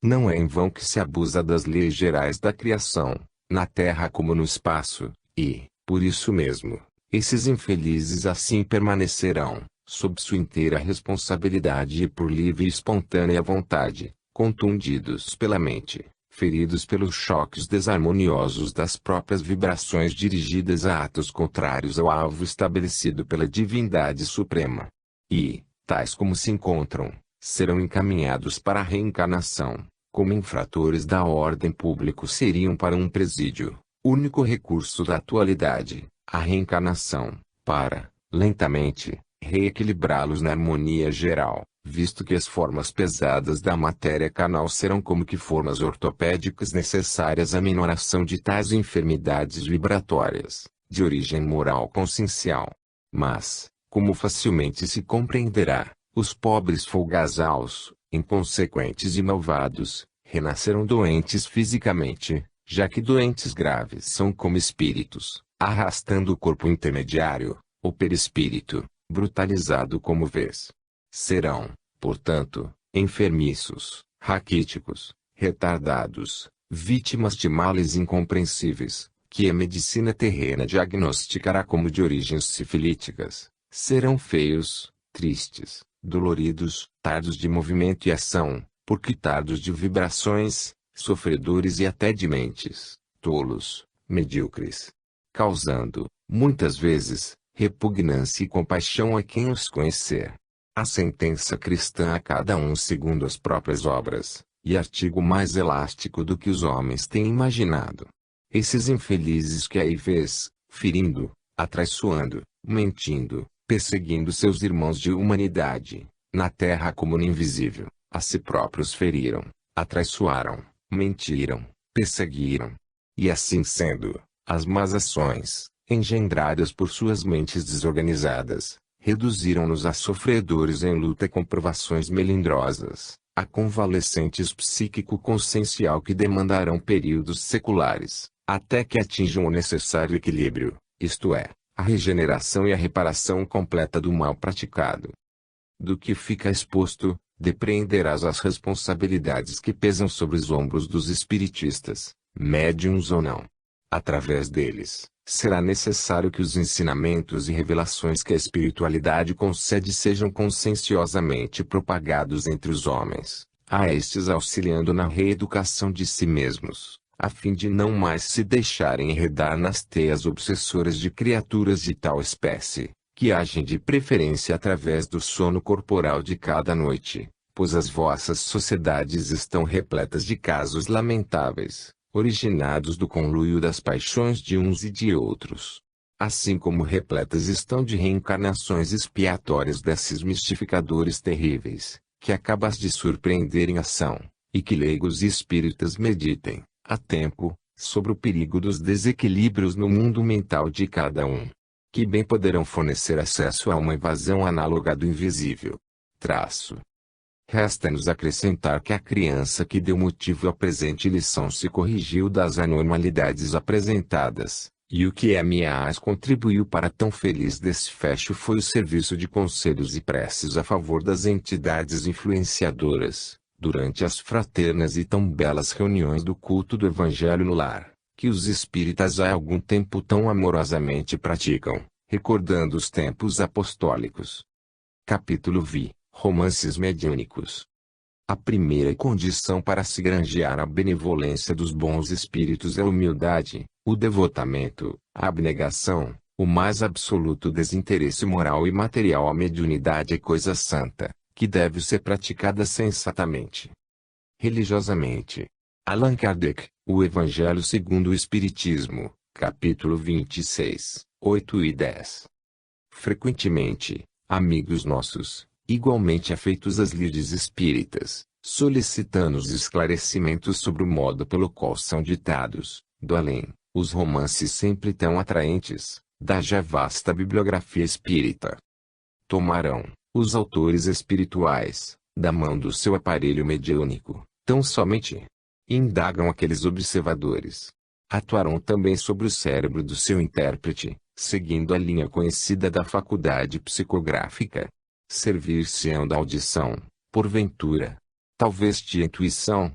Speaker 1: Não é em vão que se abusa das leis gerais da criação, na terra como no espaço, e, por isso mesmo, Esses infelizes assim permanecerão, sob sua inteira responsabilidade e por livre e espontânea vontade, contundidos pela mente, feridos pelos choques desarmoniosos das próprias vibrações dirigidas a atos contrários ao alvo estabelecido pela divindade suprema. E, tais como se encontram, serão encaminhados para a reencarnação, como infratores da ordem pública seriam para um presídio, único recurso da atualidade, a reencarnação, para, lentamente, reequilibrá-los na harmonia geral, visto que as formas pesadas da matéria carnal serão como que formas ortopédicas necessárias à minoração de tais enfermidades vibratórias, de origem moral consciencial. Mas, como facilmente se compreenderá, os pobres folgazaus, inconsequentes e malvados, renascerão doentes fisicamente, já que doentes graves são como espíritos, arrastando o corpo intermediário, o perispírito, brutalizado como vês. Serão, portanto, enfermiços, raquíticos, retardados, vítimas de males incompreensíveis, que a medicina terrena diagnosticará como de origens sifilíticas. Serão feios, tristes, doloridos, tardos de movimento e ação, porque tardos de vibrações, sofredores e até dementes, tolos, medíocres, causando, muitas vezes, repugnância e compaixão a quem os conhecer. A sentença cristã a cada um segundo as próprias obras, e artigo mais elástico do que os homens têm imaginado. Esses infelizes que aí vês, ferindo, atraiçoando, mentindo, perseguindo seus irmãos de humanidade, na terra como no invisível, a si próprios feriram, atraiçoaram, mentiram, perseguiram. E assim sendo, as más ações, engendradas por suas mentes desorganizadas, reduziram-nos a sofredores em luta com provações melindrosas, a convalescentes psíquico-consciencial que demandarão períodos seculares, até que atinjam o necessário equilíbrio, isto é, a regeneração e a reparação completa do mal praticado. Do que fica exposto, depreenderás as responsabilidades que pesam sobre os ombros dos espiritistas, médiuns ou não. Através deles, será necessário que os ensinamentos e revelações que a espiritualidade concede sejam conscienciosamente propagados entre os homens, a estes auxiliando na reeducação de si mesmos, a fim de não mais se deixarem enredar nas teias obsessoras de criaturas de tal espécie, que agem de preferência através do sono corporal de cada noite, pois as vossas sociedades estão repletas de casos lamentáveis, originados do conluio das paixões de uns e de outros. Assim como repletas estão de reencarnações expiatórias desses mistificadores terríveis, que acabas de surpreender em ação, e que leigos e espíritas meditem, a tempo, sobre o perigo dos desequilíbrios no mundo mental de cada um. Que bem poderão fornecer acesso a uma evasão análoga do invisível. Resta-nos acrescentar que a criança que deu motivo à presente lição se corrigiu das anormalidades apresentadas, e o que Amiás contribuiu para tão feliz desfecho foi o serviço de conselhos e preces a favor das entidades influenciadoras, durante as fraternas e tão belas reuniões do culto do Evangelho no lar, que os espíritas há algum tempo tão amorosamente praticam, recordando os tempos apostólicos. Capítulo V. Romances mediúnicos. A primeira condição para se granjear a benevolência dos bons espíritos é a humildade, o devotamento, a abnegação, o mais absoluto desinteresse moral e material. A mediunidade é coisa santa, que deve ser praticada sensatamente, religiosamente. Allan Kardec, O Evangelho segundo o Espiritismo, capítulo 26, 8 e 10. Frequentemente, amigos nossos, igualmente afeitos às lides espíritas, solicitando-os esclarecimentos sobre o modo pelo qual são ditados, do além, os romances sempre tão atraentes, da já vasta bibliografia espírita. Tomarão, os autores espirituais, da mão do seu aparelho mediúnico, tão somente indagam aqueles observadores. Atuarão também sobre o cérebro do seu intérprete, seguindo a linha conhecida da faculdade psicográfica. Servir-se-ão da audição, porventura, talvez de intuição,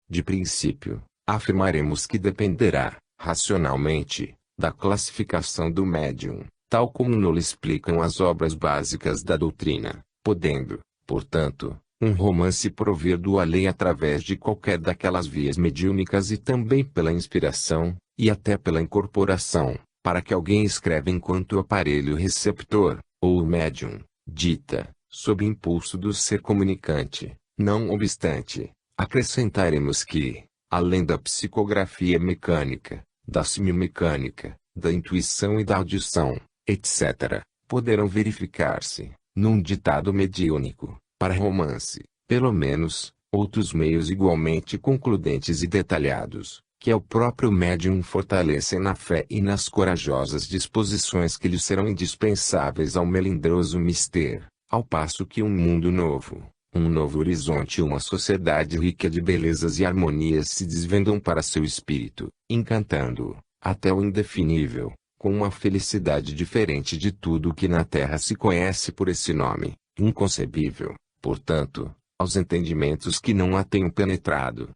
Speaker 1: De princípio, afirmaremos que dependerá, racionalmente, da classificação do médium, tal como nos explicam as obras básicas da doutrina, podendo, portanto, um romance provir do além através de qualquer daquelas vias mediúnicas e também pela inspiração, e até pela incorporação, para que alguém escreva enquanto o aparelho receptor, ou o médium, dita, sob impulso do ser comunicante. Não obstante, acrescentaremos que, além da psicografia mecânica, da semiomecânica, da intuição e da audição, etc., poderão verificar-se, num ditado mediúnico, para romance, pelo menos, outros meios igualmente concludentes e detalhados, que o próprio médium fortalecem na fé e nas corajosas disposições que lhe serão indispensáveis ao melindroso mister, ao passo que um mundo novo, um novo horizonte e uma sociedade rica de belezas e harmonias se desvendam para seu espírito, encantando-o, até o indefinível, com uma felicidade diferente de tudo o que na terra se conhece por esse nome, inconcebível, portanto, aos entendimentos que não a tenham penetrado.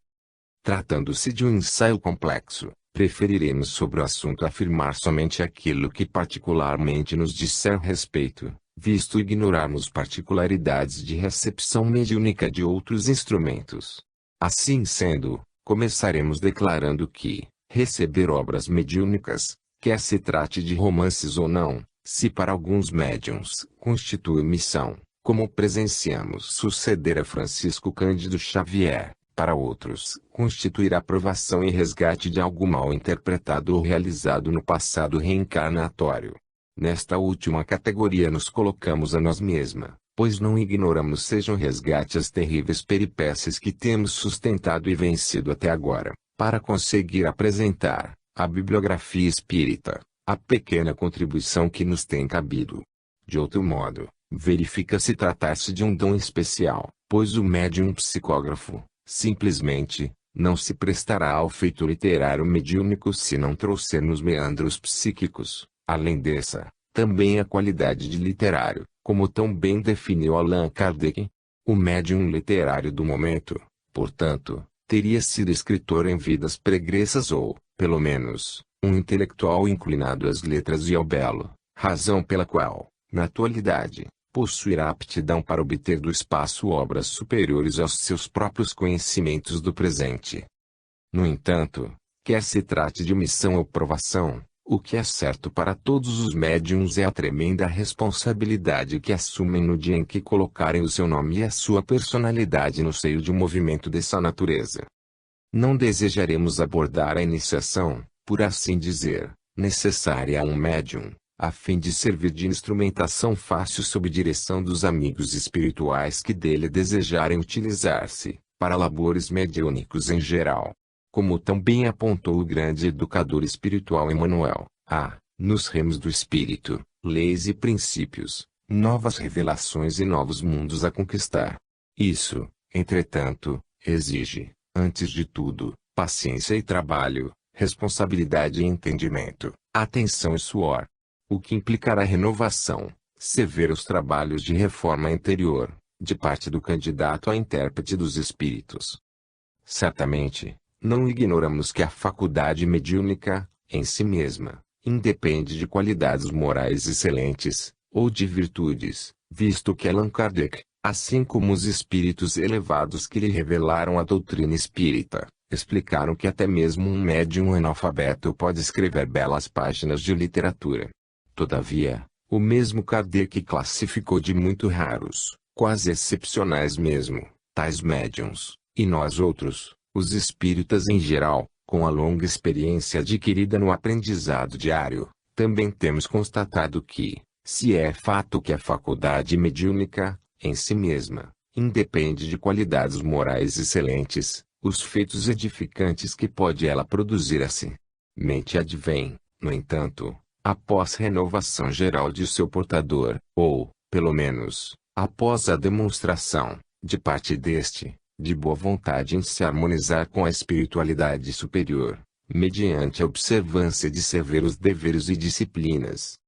Speaker 1: Tratando-se de um ensaio complexo, preferiremos sobre o assunto afirmar somente aquilo que particularmente nos disser respeito, visto ignorarmos particularidades de recepção mediúnica de outros instrumentos. Assim sendo, começaremos declarando que, receber obras mediúnicas, quer se trate de romances ou não, se para alguns médiuns constitui missão, como presenciamos suceder a Francisco Cândido Xavier, para outros constituirá provação e resgate de algo mal interpretado ou realizado no passado reencarnatório. Nesta última categoria nos colocamos a nós mesma, pois não ignoramos sejam resgate as terríveis peripécias que temos sustentado e vencido até agora, para conseguir apresentar, à bibliografia espírita, a pequena contribuição que nos tem cabido. De outro modo, verifica-se tratar-se de um dom especial, pois o médium psicógrafo, simplesmente, não se prestará ao feito literário mediúnico se não trouxer nos meandros psíquicos, além dessa, também a qualidade de literário, como tão bem definiu Allan Kardec. O médium literário do momento, portanto, teria sido escritor em vidas pregressas ou, pelo menos, um intelectual inclinado às letras e ao belo, razão pela qual, na atualidade, possuirá aptidão para obter do espaço obras superiores aos seus próprios conhecimentos do presente. No entanto, quer se trate de missão ou provação, o que é certo para todos os médiuns é a tremenda responsabilidade que assumem no dia em que colocarem o seu nome e a sua personalidade no seio de um movimento dessa natureza. Não desejaremos abordar a iniciação, por assim dizer, necessária a um médium, a fim de servir de instrumentação fácil sob direção dos amigos espirituais que dele desejarem utilizar-se, para labores mediúnicos em geral. Como também apontou o grande educador espiritual Emmanuel, há, nos remos do espírito, leis e princípios, novas revelações e novos mundos a conquistar. Isso, entretanto, exige, antes de tudo, paciência e trabalho, responsabilidade e entendimento, atenção e suor. O que implicará renovação, severos trabalhos de reforma interior, de parte do candidato a intérprete dos espíritos. Certamente, não ignoramos que a faculdade mediúnica, em si mesma, independe de qualidades morais excelentes, ou de virtudes, visto que Allan Kardec, assim como os espíritos elevados que lhe revelaram a doutrina espírita, explicaram que até mesmo um médium analfabeto pode escrever belas páginas de literatura. Todavia, o mesmo Kardec classificou de muito raros, quase excepcionais mesmo, tais médiuns, e nós outros, os espíritas em geral, com a longa experiência adquirida no aprendizado diário, também temos constatado que, se é fato que a faculdade mediúnica, em si mesma, independe de qualidades morais excelentes, os feitos edificantes que pode ela produzir assim, mente advém, no entanto, após renovação geral de seu portador, ou, pelo menos, após a demonstração, de parte deste, de boa vontade em se harmonizar com a espiritualidade superior, mediante a observância de severos deveres e disciplinas.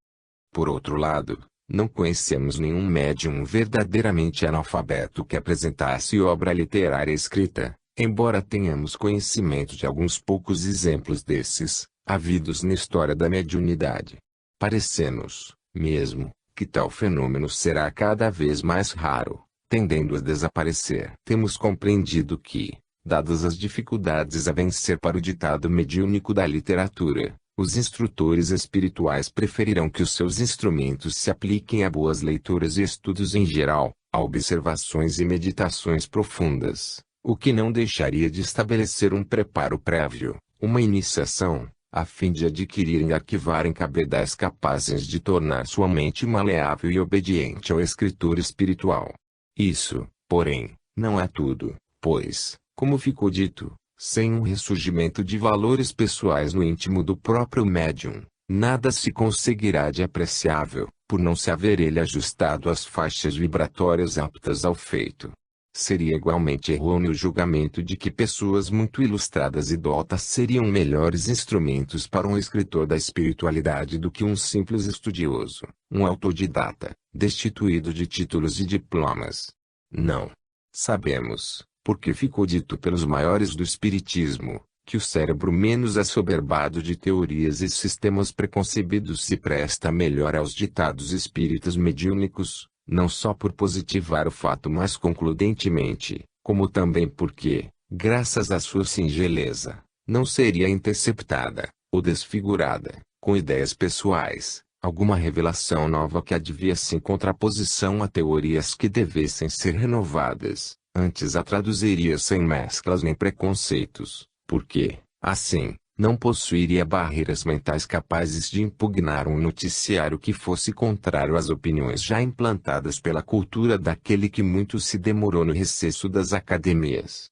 Speaker 1: Por outro lado, não conhecemos nenhum médium verdadeiramente analfabeto que apresentasse obra literária escrita, embora tenhamos conhecimento de alguns poucos exemplos desses, havidos na história da mediunidade. Parece-nos, mesmo, que tal fenômeno será cada vez mais raro, tendendo a desaparecer. Temos compreendido que, dadas as dificuldades a vencer para o ditado mediúnico da literatura, os instrutores espirituais preferirão que os seus instrumentos se apliquem a boas leituras e estudos em geral, a observações e meditações profundas, o que não deixaria de estabelecer um preparo prévio, uma iniciação, a fim de adquirirem e arquivarem cabedais capazes de tornar sua mente maleável e obediente ao escritor espiritual. Isso, porém, não é tudo, pois, como ficou dito, sem um ressurgimento de valores pessoais no íntimo do próprio médium, nada se conseguirá de apreciável, por não se haver ele ajustado às faixas vibratórias aptas ao feito. Seria igualmente errôneo o julgamento de que pessoas muito ilustradas e dotas seriam melhores instrumentos para um escritor da espiritualidade do que um simples estudioso, um autodidata, destituído de títulos e diplomas. Não. Sabemos, porque ficou dito pelos maiores do espiritismo, que o cérebro menos assoberbado de teorias e sistemas preconcebidos se presta melhor aos ditados espíritas mediúnicos, não só por positivar o fato mais concludentemente, como também porque, graças à sua singeleza, não seria interceptada, ou desfigurada, com ideias pessoais, alguma revelação nova que adviesse em contraposição a teorias que devessem ser renovadas, antes a traduziria sem mesclas nem preconceitos, porque, assim, não possuiria barreiras mentais capazes de impugnar um noticiário que fosse contrário às opiniões já implantadas pela cultura daquele que muito se demorou no recesso das academias.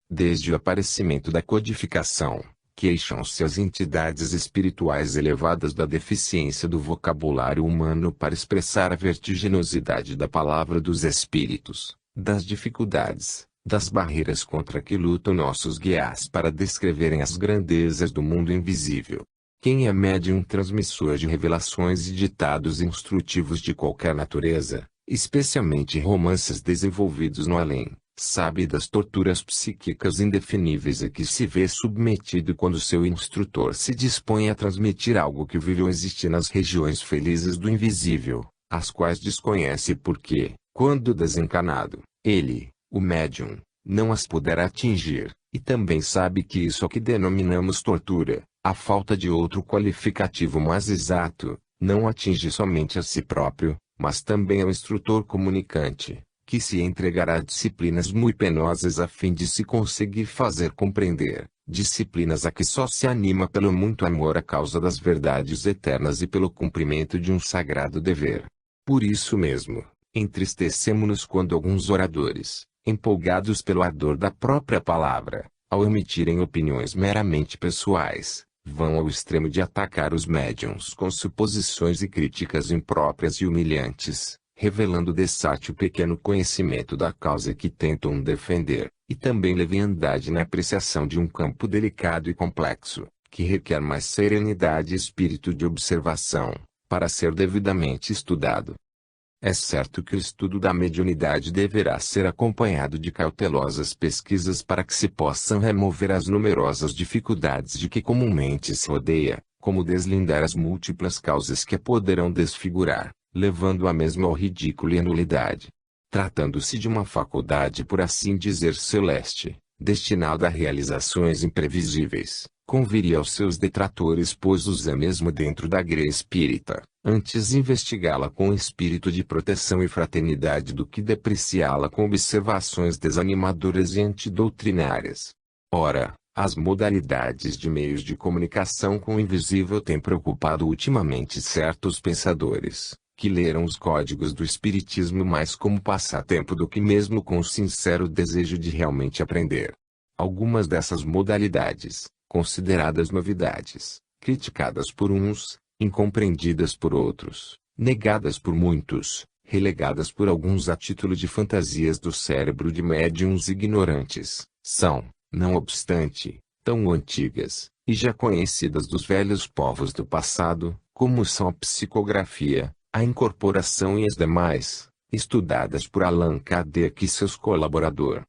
Speaker 1: Desde o aparecimento da codificação, queixam-se as entidades espirituais elevadas da deficiência do vocabulário humano para expressar a vertiginosidade da palavra dos espíritos, das dificuldades, das barreiras contra que lutam nossos guias para descreverem as grandezas do mundo invisível. Quem é médium transmissor de revelações e ditados instrutivos de qualquer natureza, especialmente romances desenvolvidos no além, sabe das torturas psíquicas indefiníveis a que se vê submetido quando seu instrutor se dispõe a transmitir algo que viveu existir nas regiões felizes do invisível, as quais desconhece porque, quando desencarnado, ele, o médium, não as puder atingir, e também sabe que isso que denominamos tortura, a falta de outro qualificativo mais exato, não atinge somente a si próprio, mas também ao instrutor comunicante, que se entregará a disciplinas muito penosas a fim de se conseguir fazer compreender, disciplinas a que só se anima pelo muito amor à causa das verdades eternas e pelo cumprimento de um sagrado dever. Por isso mesmo, entristecemo-nos quando alguns oradores, empolgados pelo ardor da própria palavra, ao emitirem opiniões meramente pessoais, vão ao extremo de atacar os médiuns com suposições e críticas impróprias e humilhantes, revelando dessátil pequeno conhecimento da causa que tentam defender, e também leviandade na apreciação de um campo delicado e complexo, que requer mais serenidade e espírito de observação, para ser devidamente estudado. É certo que o estudo da mediunidade deverá ser acompanhado de cautelosas pesquisas para que se possam remover as numerosas dificuldades de que comumente se rodeia, como deslindar as múltiplas causas que a poderão desfigurar, levando a mesma ao ridículo e à nulidade. Tratando-se de uma faculdade por assim dizer celeste, destinada a realizações imprevisíveis, conviria aos seus detratores pôs-os mesmo dentro da grei espírita, antes investigá-la com espírito de proteção e fraternidade do que depreciá-la com observações desanimadoras e antidoutrinárias. Ora, as modalidades de meios de comunicação com o invisível têm preocupado ultimamente certos pensadores, que leram os códigos do espiritismo mais como passatempo do que mesmo com o sincero desejo de realmente aprender. Algumas dessas modalidades, consideradas novidades, criticadas por uns, incompreendidas por outros, negadas por muitos, relegadas por alguns a título de fantasias do cérebro de médiuns ignorantes, são, não obstante, tão antigas, e já conhecidas dos velhos povos do passado, como são a psicografia, a incorporação e as demais, estudadas por Allan Kardec e seus colaboradores.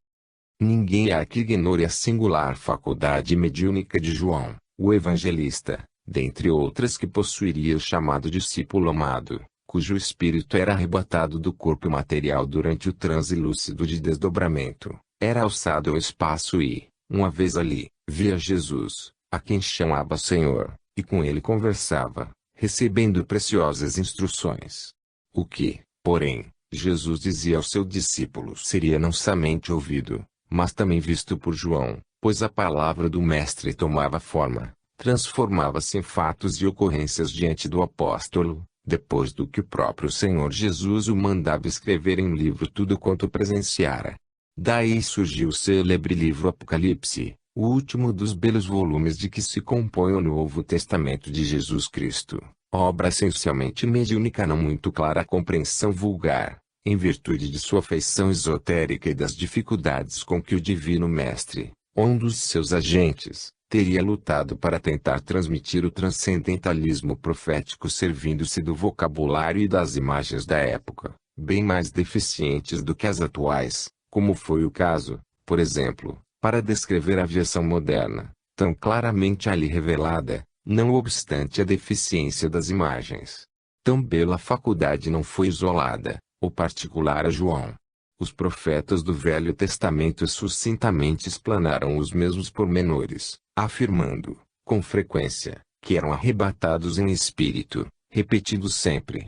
Speaker 1: Ninguém há que ignore a singular faculdade mediúnica de João, o evangelista, dentre outras que possuiria o chamado discípulo amado, cujo espírito era arrebatado do corpo material durante o transe lúcido de desdobramento, era alçado ao espaço e, uma vez ali, via Jesus, a quem chamava Senhor, e com ele conversava, recebendo preciosas instruções. O que, porém, Jesus dizia aos seus discípulos seria não somente ouvido, mas também visto por João, pois a palavra do Mestre tomava forma, transformava-se em fatos e ocorrências diante do apóstolo, depois do que o próprio Senhor Jesus o mandava escrever em livro tudo quanto presenciara. Daí surgiu o célebre livro Apocalipse, o último dos belos volumes de que se compõe o Novo Testamento de Jesus Cristo, obra essencialmente mediúnica não muito clara à compreensão vulgar, em virtude de sua feição esotérica e das dificuldades com que o Divino Mestre, um dos seus agentes, teria lutado para tentar transmitir o transcendentalismo profético servindo-se do vocabulário e das imagens da época, bem mais deficientes do que as atuais, como foi o caso, por exemplo, para descrever a aviação moderna, tão claramente ali revelada, não obstante a deficiência das imagens. Tão bela faculdade não foi isolada, ou particular a João. Os profetas do Velho Testamento sucintamente explanaram os mesmos pormenores, afirmando, com frequência, que eram arrebatados em espírito, repetindo sempre: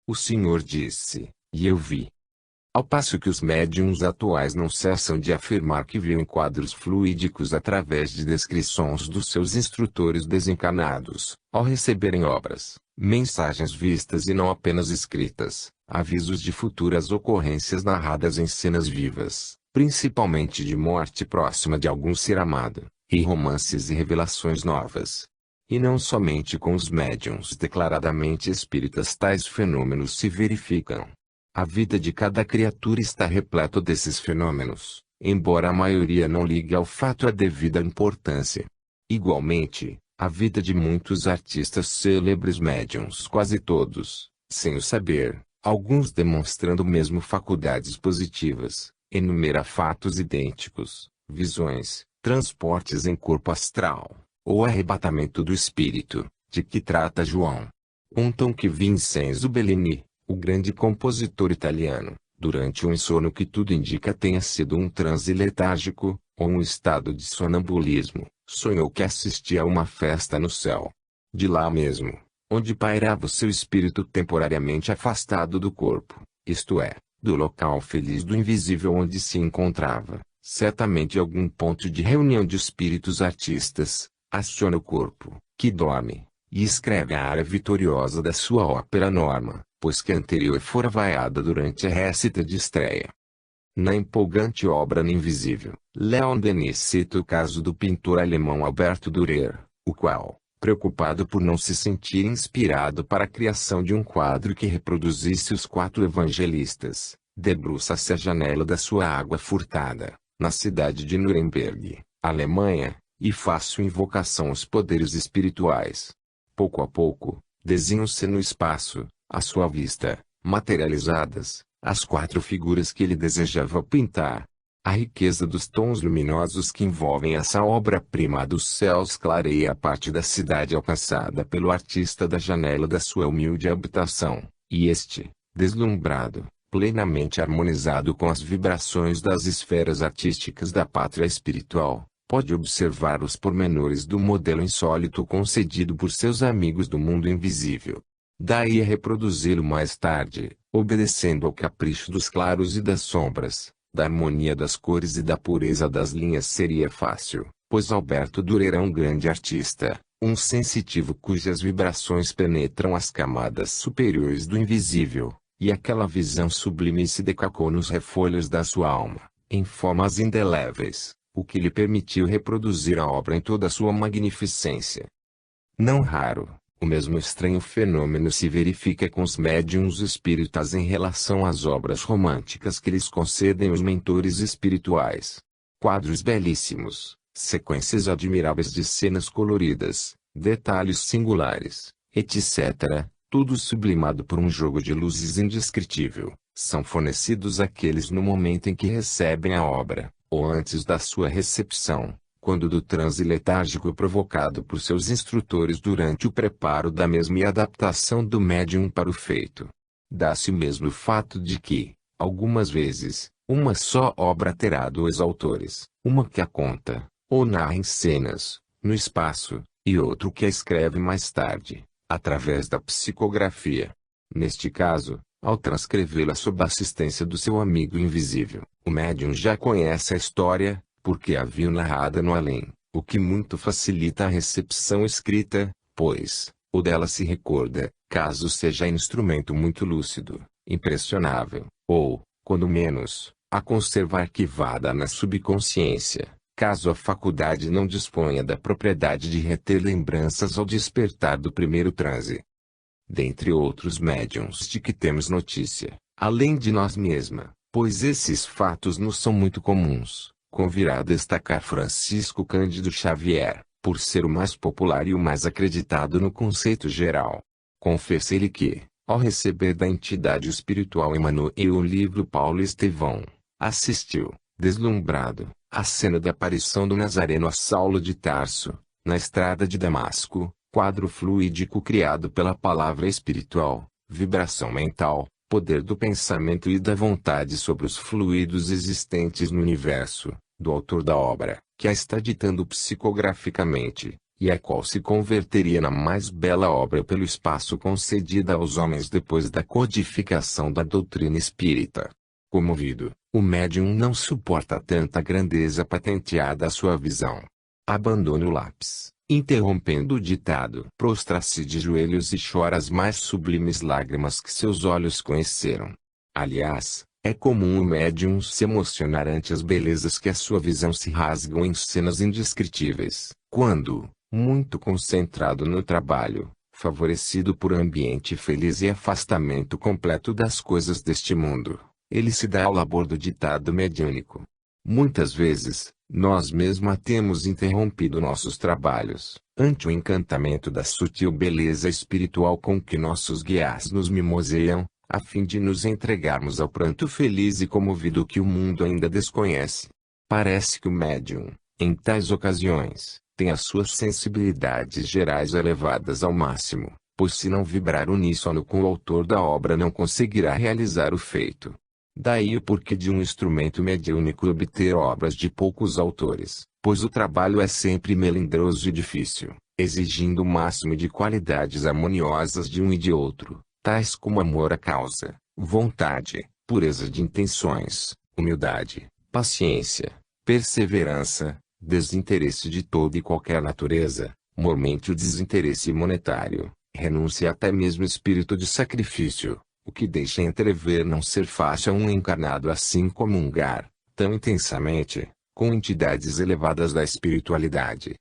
Speaker 1: o Senhor disse, e eu vi. Ao passo que os médiuns atuais não cessam de afirmar que viam quadros fluídicos através de descrições dos seus instrutores desencarnados, ao receberem obras, mensagens vistas e não apenas escritas, avisos de futuras ocorrências narradas em cenas vivas, principalmente de morte próxima de algum ser amado, e romances e revelações novas. E não somente com os médiuns declaradamente espíritas tais fenômenos se verificam. A vida de cada criatura está repleta desses fenômenos, embora a maioria não ligue ao fato a devida importância. Igualmente, a vida de muitos artistas célebres médiuns, quase todos, sem o saber, alguns demonstrando mesmo faculdades positivas, enumera fatos idênticos, visões, transportes em corpo astral, ou arrebatamento do espírito, de que trata João. Contam que Vincenzo Bellini, o grande compositor italiano, durante um sono que tudo indica tenha sido um transe letárgico, ou um estado de sonambulismo, sonhou que assistia a uma festa no céu. De lá mesmo, onde pairava o seu espírito temporariamente afastado do corpo, isto é, do local feliz do invisível onde se encontrava, certamente algum ponto de reunião de espíritos artistas, aciona o corpo, que dorme, e escreve a área vitoriosa da sua ópera Norma, pois que anterior fora vaiada durante a récita de estreia. Na empolgante obra No Invisível, Leon Denis cita o caso do pintor alemão Alberto Dürer, o qual, preocupado por não se sentir inspirado para a criação de um quadro que reproduzisse os 4 evangelistas, debruça-se à janela da sua água furtada, na cidade de Nuremberg, Alemanha, e faz sua invocação aos poderes espirituais. Pouco a pouco, desenham-se no espaço, à sua vista, materializadas, as 4 figuras que ele desejava pintar. A riqueza dos tons luminosos que envolvem essa obra-prima dos céus clareia a parte da cidade alcançada pelo artista da janela da sua humilde habitação, e este, deslumbrado, plenamente harmonizado com as vibrações das esferas artísticas da pátria espiritual, pode observar os pormenores do modelo insólito concedido por seus amigos do mundo invisível. Daí a reproduzi-lo mais tarde, obedecendo ao capricho dos claros e das sombras, da harmonia das cores e da pureza das linhas seria fácil, pois Alberto Dürer é um grande artista, um sensitivo cujas vibrações penetram as camadas superiores do invisível, e aquela visão sublime se decalcou nos refolhos da sua alma, em formas indeléveis, o que lhe permitiu reproduzir a obra em toda a sua magnificência. Não raro, o mesmo estranho fenômeno se verifica com os médiuns espíritas em relação às obras românticas que lhes concedem os mentores espirituais. Quadros belíssimos, sequências admiráveis de cenas coloridas, detalhes singulares, etc., tudo sublimado por um jogo de luzes indescritível, são fornecidos àqueles no momento em que recebem a obra, ou antes da sua recepção, quando do transe letárgico provocado por seus instrutores durante o preparo da mesma e adaptação do médium para o feito. Dá-se o mesmo fato de que, algumas vezes, uma só obra terá dois autores, uma que a conta, ou narra em cenas, no espaço, e outro que a escreve mais tarde, através da psicografia. Neste caso, ao transcrevê-la sob a assistência do seu amigo invisível, o médium já conhece a história, porque a viu narrada no além, o que muito facilita a recepção escrita, pois, o dela se recorda, caso seja instrumento muito lúcido, impressionável, ou, quando menos, a conserva arquivada na subconsciência, caso a faculdade não disponha da propriedade de reter lembranças ao despertar do primeiro transe. Dentre outros médiuns de que temos notícia, além de nós mesma, pois esses fatos nos são muito comuns, convirá destacar Francisco Cândido Xavier, por ser o mais popular e o mais acreditado no conceito geral. Confessa-lhe que, ao receber da entidade espiritual Emmanuel o livro Paulo Estevão, assistiu, deslumbrado, à cena da aparição do Nazareno a Saulo de Tarso, na estrada de Damasco, quadro fluídico criado pela palavra espiritual, vibração mental, poder do pensamento e da vontade sobre os fluidos existentes no universo, do autor da obra, que a está ditando psicograficamente, e a qual se converteria na mais bela obra pelo espaço concedida aos homens depois da codificação da doutrina espírita. Comovido, o médium não suporta tanta grandeza patenteada à sua visão. Abandona o lápis, interrompendo o ditado. Prostra-se de joelhos e chora as mais sublimes lágrimas que seus olhos conheceram. Aliás, é comum o médium se emocionar ante as belezas que a sua visão se rasgam em cenas indescritíveis, quando, muito concentrado no trabalho, favorecido por ambiente feliz e afastamento completo das coisas deste mundo, ele se dá ao labor do ditado mediúnico. Muitas vezes, nós mesmos temos interrompido nossos trabalhos, ante o encantamento da sutil beleza espiritual com que nossos guias nos mimoseiam, a fim de nos entregarmos ao pranto feliz e comovido que o mundo ainda desconhece. Parece que o médium, em tais ocasiões, tem as suas sensibilidades gerais elevadas ao máximo, pois se não vibrar uníssono com o autor da obra não conseguirá realizar o feito. Daí o porquê de um instrumento mediúnico obter obras de poucos autores, pois o trabalho é sempre melindroso e difícil, exigindo o máximo de qualidades harmoniosas de um e de outro, tais como amor à causa, vontade, pureza de intenções, humildade, paciência, perseverança, desinteresse de toda e qualquer natureza, mormente o desinteresse monetário, renúncia até mesmo espírito de sacrifício. O que deixa entrever não ser fácil a um encarnado assim comungar, tão intensamente, com entidades elevadas da espiritualidade.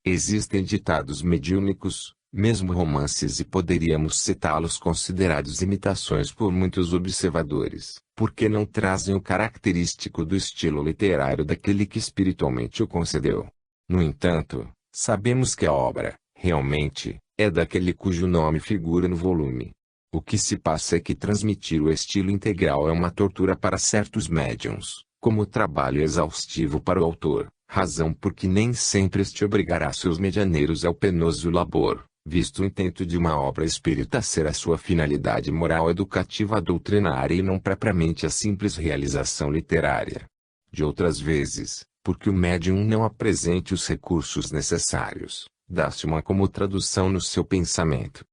Speaker 1: Existem ditados mediúnicos, mesmo romances e poderíamos citá-los considerados imitações por muitos observadores, porque não trazem o característico do estilo literário daquele que espiritualmente o concedeu. No entanto, sabemos que a obra, realmente, é daquele cujo nome figura no volume. O que se passa é que transmitir o estilo integral é uma tortura para certos médiuns, como trabalho exaustivo para o autor, razão porque nem sempre este obrigará seus medianeiros ao penoso labor, visto o intento de uma obra espírita ser a sua finalidade moral educativa doutrinária e não propriamente a simples realização literária. De outras vezes, porque o médium não apresente os recursos necessários, dá-se uma como tradução no seu pensamento.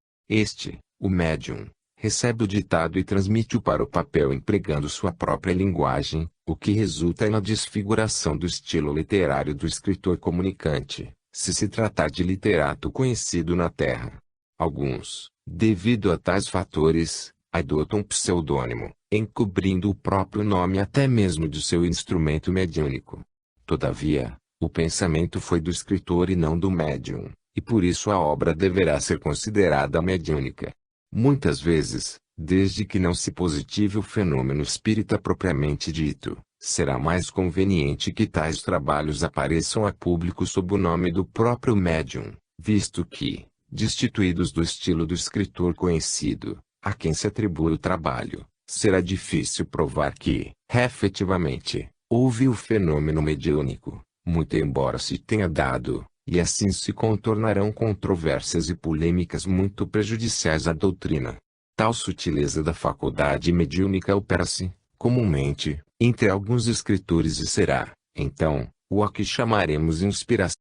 Speaker 1: O médium, recebe o ditado e transmite-o para o papel empregando sua própria linguagem, o que resulta na desfiguração do estilo literário do escritor comunicante, se se tratar de literato conhecido na Terra. Alguns, devido a tais fatores, adotam um pseudônimo, encobrindo o próprio nome até mesmo de seu instrumento mediúnico. Todavia, o pensamento foi do escritor e não do médium, e por isso a obra deverá ser considerada mediúnica. Muitas vezes, desde que não se positive o fenômeno espírita propriamente dito, será mais conveniente que tais trabalhos apareçam a público sob o nome do próprio médium, visto que, destituídos do estilo do escritor conhecido, a quem se atribui o trabalho, será difícil provar que, efetivamente, houve o fenômeno mediúnico, muito embora se tenha dado, e assim se contornarão controvérsias e polêmicas muito prejudiciais à doutrina. Tal sutileza da faculdade mediúnica opera-se, comumente, entre alguns escritores e será, então, o a que chamaremos inspiração